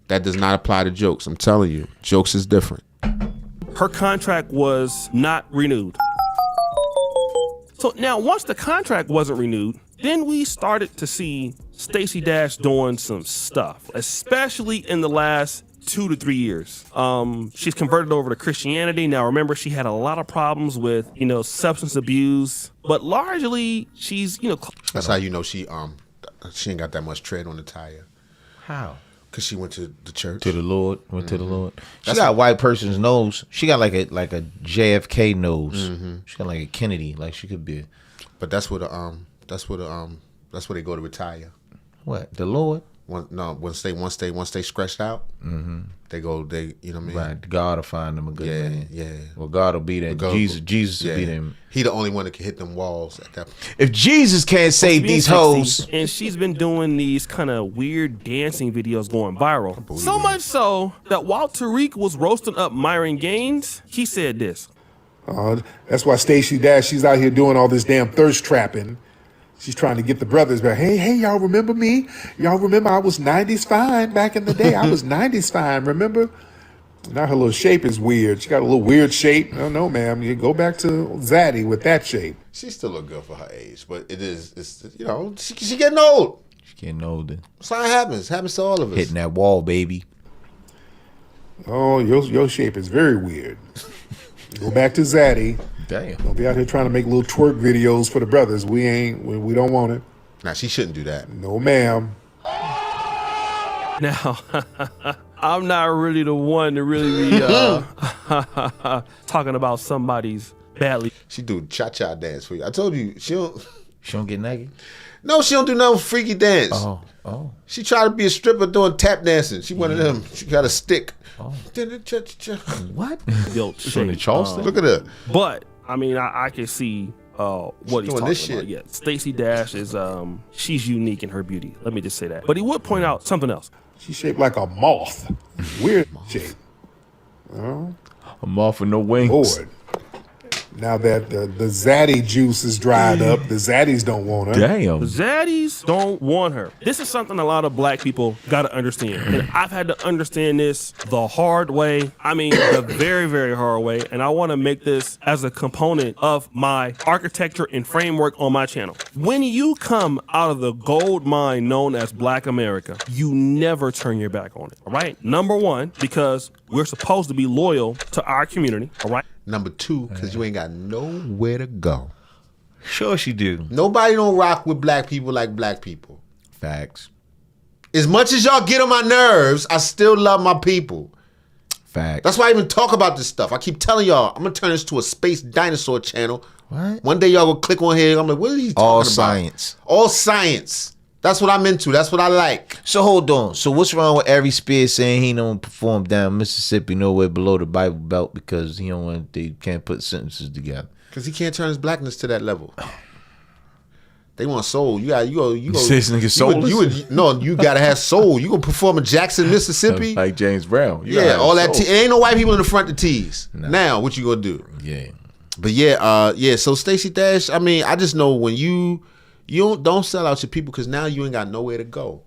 That does not apply to jokes. I'm telling you, jokes is different. Her contract was not renewed. So now, once the contract wasn't renewed, then we started to see Stacey Dash doing some stuff, especially in the last 2 to 3 years. She's converted over to Christianity. Now, remember, she had a lot of problems with, substance abuse, but largely she's, That's how you know she ain't got that much tread on the tire. How? Because she went to the church. To the Lord. Went to the Lord. She got a white person's nose. She got like a JFK nose. She got like a Kennedy. Like she could be. But that's where they go to retire. What? The Lord? Once they scratched out, they go. You know what I mean? Right. God will find them a good man. Yeah. Well, God will be there. Jesus will be there. He the only one that can hit them walls at that point. If Jesus can't save these hoes. And she's been doing these kind of weird dancing videos going viral. So much so that while Tariq was roasting up Myron Gaines, he said this. That's why Stacey Dash, she's out here doing all this damn thirst trapping. She's trying to get the brothers back. Hey, y'all remember me? Y'all remember I was 90s fine back in the day? I was 90s fine, remember? Now her little shape is weird. She got a little weird shape. No, ma'am. You go back to Zaddy with that shape. She still look good for her age, but it's she getting old. She getting older. That's how it happens. It happens to all of us. Hitting that wall, baby. Oh, your shape is very weird. Go back to Zaddy. Damn. Don't be out here trying to make little twerk videos for the brothers. We don't want it. Nah, she shouldn't do that. No, ma'am. Now, I'm not really the one to really be talking about somebody's badly. She do cha-cha dance for you. I told you, she don't get naked? No, she don't do no freaky dance. Oh. She tried to be a stripper doing tap dancing. She one of them. She got a stick. Oh. What? Built From the Charleston? Look at her. But, I mean, I can see what he's doing talking this about. shit. Yeah, Stacey Dash is, she's unique in her beauty. Let me just say that. But he would point out something else. She's shaped like a moth. Weird shape. Oh. A moth with no wings. Lord. Now that the Zaddy juice is dried up, the Zaddies don't want her. Damn. The Zaddies don't want her. This is something a lot of black people got to understand. And I've had to understand this the hard way. I mean, the very, very hard way. And I want to make this as a component of my architecture and framework on my channel. When you come out of the gold mine known as Black America, you never turn your back on it. All right? Number one, because we're supposed to be loyal to our community. All right? Number two, because you ain't got nowhere to go. Sure she do. Nobody don't rock with black people like black people. Facts. As much as y'all get on my nerves, I still love my people. Fact. That's why I even talk about this stuff. I keep telling y'all, I'm gonna turn this to a space dinosaur channel. What? One day y'all will click on here. I'm like, what are you talking All about? science. All science. That's what I'm into. That's what I like. So hold on. So what's wrong with Ari Spears saying he don't perform down Mississippi nowhere below the Bible Belt because he don't want they can't put sentences together? Because he can't turn his blackness to that level. They want soul. You go. You say this nigga soulless? You gotta have soul. You gonna perform in Jackson, Mississippi? Like James Brown. You Yeah, all that. soul. Ain't no white people in the front to tease. Now, what you gonna do? Yeah. But yeah. So Stacey Dash. I mean, I just know when you don't sell out your people because now you ain't got nowhere to go.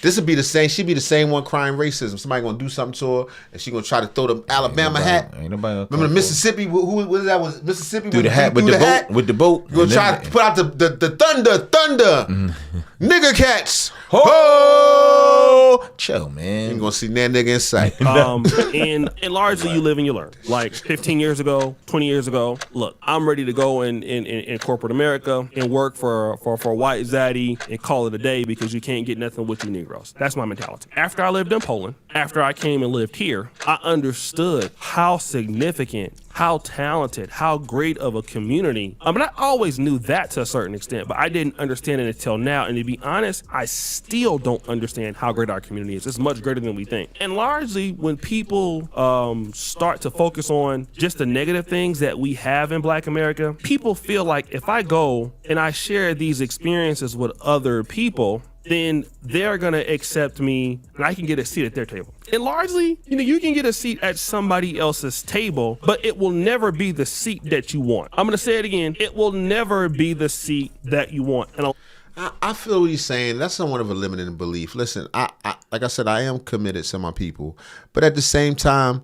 This would be the same. She'd be the same one crying racism. Somebody gonna do something to her, and she gonna try to throw the Alabama hat. Ain't nobody. Remember the Mississippi? Who was that? Was Mississippi? Threw the hat with the boat. With the boat. You gonna try to put out the thunder, nigger cats. Ho! Chill, man. You ain't gonna see that nigga in sight. And largely you live and you learn. Like 15 years ago, 20 years ago, look, I'm ready to go in corporate America and work for white zaddy and call it a day because you can't get nothing with you Negroes. That's my mentality. After I lived in Poland, after I came and lived here, I understood how significant, how talented, how great of a community. I mean, I always knew that to a certain extent, but I didn't understand it until now. And to be honest, I still don't understand how great our community is. It's much greater than we think. And largely when people start to focus on just the negative things that we have in Black America, people feel like if I go and I share these experiences with other people, then they're gonna accept me and I can get a seat at their table. And largely, you can get a seat at somebody else's table, but it will never be the seat that you want. I'm gonna say it again. It will never be the seat that you want. And I feel what he's saying. That's somewhat of a limiting belief. Listen, I like I said, I am committed to my people, but at the same time,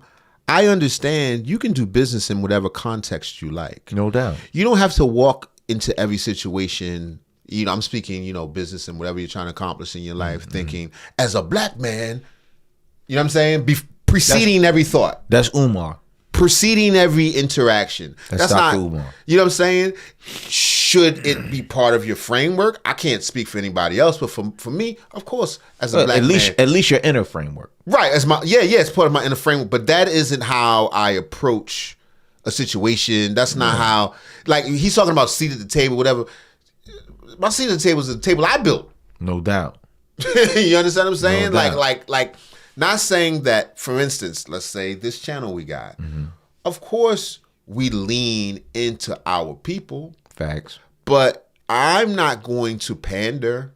I understand you can do business in whatever context you like. No doubt. You don't have to walk into every situation. I'm speaking, business and whatever you're trying to accomplish in your life, thinking as a Black man, you know what I'm saying? Preceding every thought. That's Umar. Preceding every interaction. That's not, Dr. Umar. you know what I'm saying? Should it be part of your framework? I can't speak for anybody else, but for me, of course, as a Black man. At least your inner framework. Right. It's part of my inner framework, but that isn't how I approach a situation. That's not how, like, he's talking about seat at the table, whatever. My seat at the table is the table I built. No doubt. You understand what I'm saying? No doubt. Like, not saying that, for instance, let's say this channel we got. Of course, we lean into our people. Facts. But I'm not going to pander.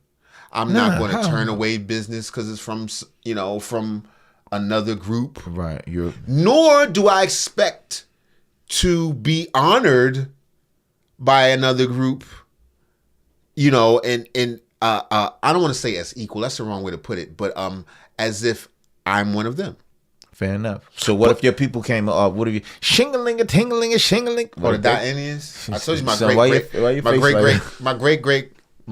I'm not going to how? turn away business because it's from another group. Right. Nor do I expect to be honored by another group. And I don't want to say as equal. That's the wrong way to put it. But as if I'm one of them. Fair enough. So what if your people came up? What if you shingling a tingling a shingling? Or the Dot Indians? I told you my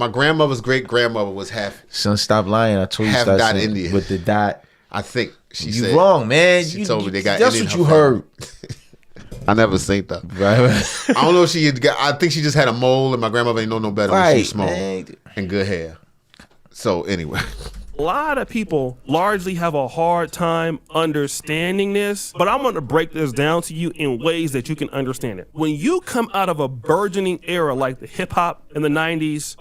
grandmother's great grandmother was half. Son, stop lying. I told you half stop Dot saying Indian with the dot. I think she you said wrong, man. She told me they got. That's Indian what you her heard. I never seen that. Right. I don't know if she had got. I think she just had a mole, and my grandmother ain't know no better when she was small man. and good hair. So anyway. A lot of people largely have a hard time understanding this, but I'm going to break this down to you in ways that you can understand it. When you come out of a burgeoning era like the hip hop in the 90s,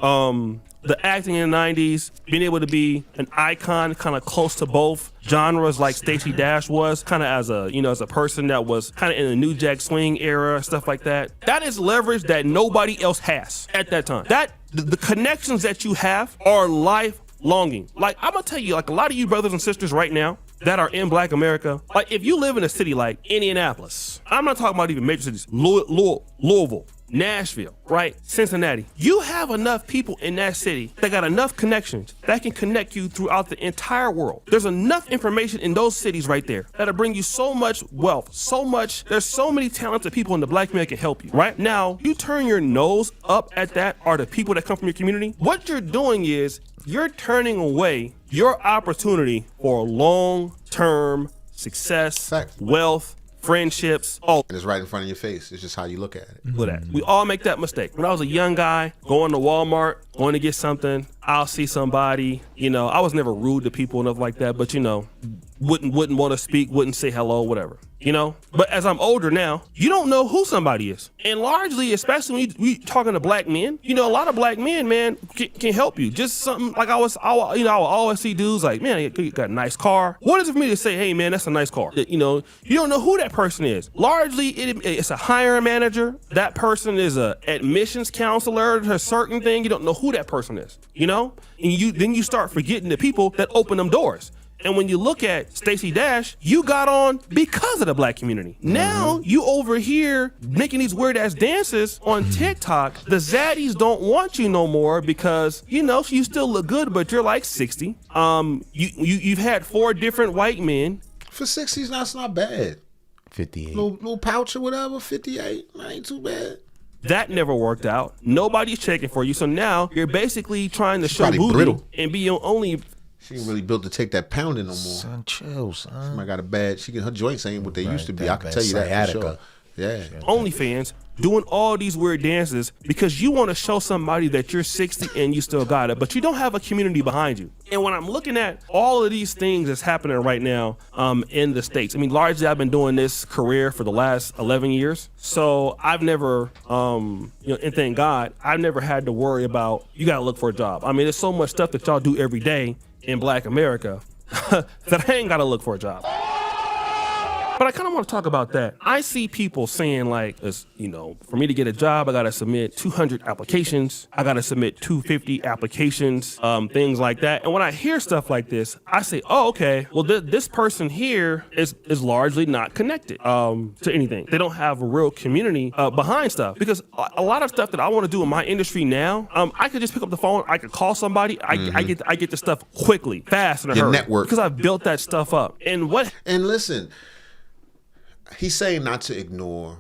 the acting in the 90s, being able to be an icon kind of close to both genres like Stacey Dash was, kind of as a person that was kind of in the New Jack Swing era, stuff like that. That is leverage that nobody else has at that time. The connections that you have are life-longing. Like, I'm gonna tell you, like, a lot of you brothers and sisters right now that are in Black America, like, if you live in a city like Indianapolis, I'm not talking about even major cities, Louisville, Nashville, right? Cincinnati. You have enough people in that city that got enough connections that can connect you throughout the entire world. There's enough information in those cities right there that'll bring you so much wealth, there's so many talented people in the Black community that can help you, right? Now, you turn your nose up at that are the people that come from your community. What you're doing is you're turning away your opportunity for long-term success, wealth, friendships, all. And it's right in front of your face. It's just how you look at it. Look at that. We all make that mistake. When I was a young guy, going to Walmart, going to get something, I'll see somebody, I was never rude to people and stuff like that, but wouldn't want to speak, wouldn't say hello, whatever. But as I'm older now, you don't know who somebody is. And largely, especially when we talking to black men, a lot of black men, man, can help you. Just something like I will always see dudes like, man, you got a nice car. What is it for me to say, hey, man, that's a nice car? You don't know who that person is. Largely, it's a hiring manager. That person is a admissions counselor to a certain thing. You don't know who that person is, And then you start forgetting the people that open them doors. And when you look at Stacy Dash, you got on because of the black community. Now you over here making these weird ass dances on TikTok. The zaddies don't want you no more because you still look good, but you're like 60. You've had 4 different white men. For 60s, that's not bad. 58. Little pouch or whatever. 58, that ain't too bad. That never worked out. Nobody's checking for you. So now you're basically trying to show booty brittle. and be your only. She ain't really built to take that pounding no more. Son, chill, son. Somebody got a bad. Her joints ain't what they used to be. I can bad tell you that for sure. sciatica. Yeah. OnlyFans doing all these weird dances because you want to show somebody that you're 60 and you still got it, but you don't have a community behind you. And when I'm looking at all of these things that's happening right now in the States, largely I've been doing this career for the last 11 years. So I've never, and thank God, I've never had to worry about, you got to look for a job. There's so much stuff that y'all do every day in Black America that I ain't got to look for a job. But I kind of want to talk about that. I see people saying like, for me to get a job, I got to submit 200 applications. I got to submit 250 applications, things like that. And when I hear stuff like this, I say, oh, okay, well, this person here is largely not connected to anything. They don't have a real community behind stuff. Because a lot of stuff that I want to do in my industry now, I could just pick up the phone, I could call somebody, I get the stuff quickly, fast, in a hurry. Network. Because I've built that stuff up. And listen, he's saying not to ignore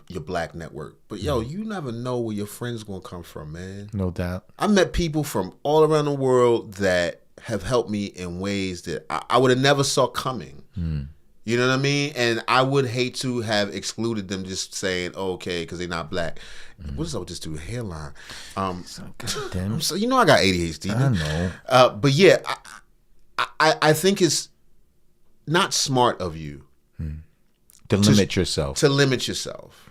your black network, but you never know where your friends gonna come from, man. No doubt. I met people from all around the world that have helped me in ways that I would have never saw coming. You know what I mean? And I would hate to have excluded them just saying, oh, okay, because they're not black. What is up with this dude hairline? Goddamn. So I got ADHD. I know. But yeah, I think it's not smart of you. To limit yourself.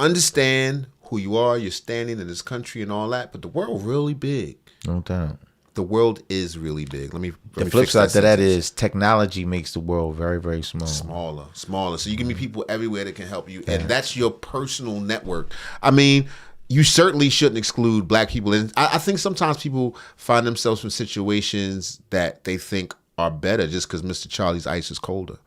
Understand who you are, your standing in this country and all that, but the world really big. No doubt. The world is really big. The flip side to that is technology makes the world very, very small. Smaller. So you can meet people everywhere that can help you, and that's your personal network. You certainly shouldn't exclude black people. And I think sometimes people find themselves in situations that they think are better just because Mr. Charlie's ice is colder.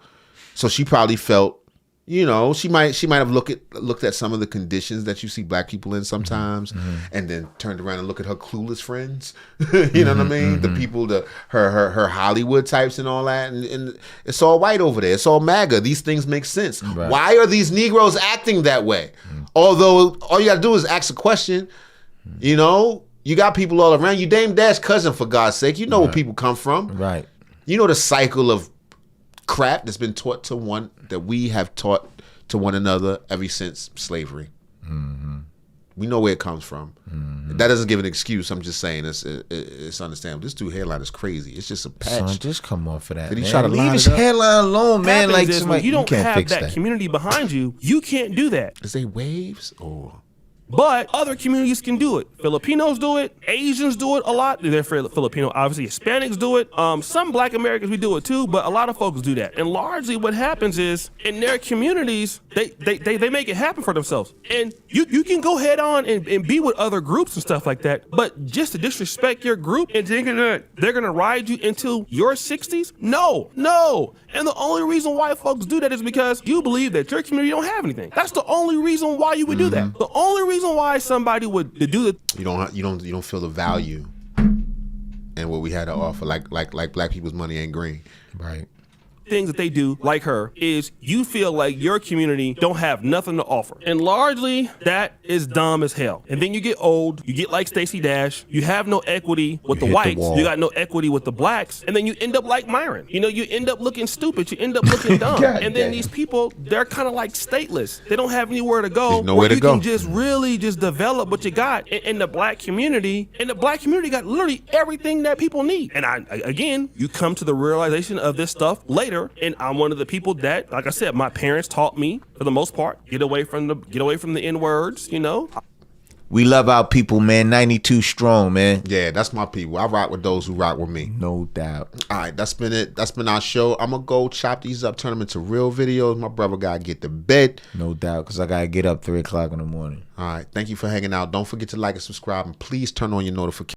So she probably felt, she might have looked at some of the conditions that you see black people in sometimes, and then turned around and look at her clueless friends. You know what I mean? The people, her Hollywood types and all that, and it's all white over there. It's all MAGA. These things make sense. Right. Why are these Negroes acting that way? Although all you got to do is ask a question. You got people all around you. Dame Dash cousin, for God's sake. You know where people come from. Right. You know the cycle of crap that's been taught to one, that we have taught to one another ever since slavery. We know where it comes from. That doesn't give an excuse. I'm just saying it's understandable. This dude hairline is crazy. It's just a patch. Son, just come off of that. Did he man. try to leave line his it up? hairline alone, man? Like you don't can't have fix that community behind you. You can't do that. Is they waves or? But other communities can do it. Filipinos do it. Asians do it a lot. They're Filipino. Obviously, Hispanics do it. Some Black Americans, we do it too, but a lot of folks do that. And largely what happens is, in their communities, they make it happen for themselves. And you can go head on and be with other groups and stuff like that, but just to disrespect your group and thinking that they're going to ride you into your 60s? No. And the only reason why folks do that is because you believe that your community don't have anything. That's the only reason why you would do that. The only reason why somebody would do it. You don't feel the value and what we had to offer. Like black people's money ain't green. Right. things that they do, like her, is you feel like your community don't have nothing to offer. And largely, that is dumb as hell. And then you get old, you get like Stacy Dash, you have no equity with the whites, you got no equity with the blacks, and then you end up like Myron. You know, you end up looking stupid, you end up looking dumb. And then these people, they're kind of like stateless. They don't have anywhere to go where you can just really just develop what you got in the black community. And the black community got literally everything that people need. And again, you come to the realization of this stuff later, and I'm one of the people that, like I said, my parents taught me for the most part, get away from the N-words, you know. We love our people, man. 92 strong, man. Yeah, that's my people. I rock with those who rock with me. No doubt. All right, that's been it. That's been our show. I'm going to go chop these up, turn them into real videos. My brother got to get to bed. No doubt, because I got to get up 3 o'clock in the morning. All right, thank you for hanging out. Don't forget to like and subscribe, and please turn on your notifications.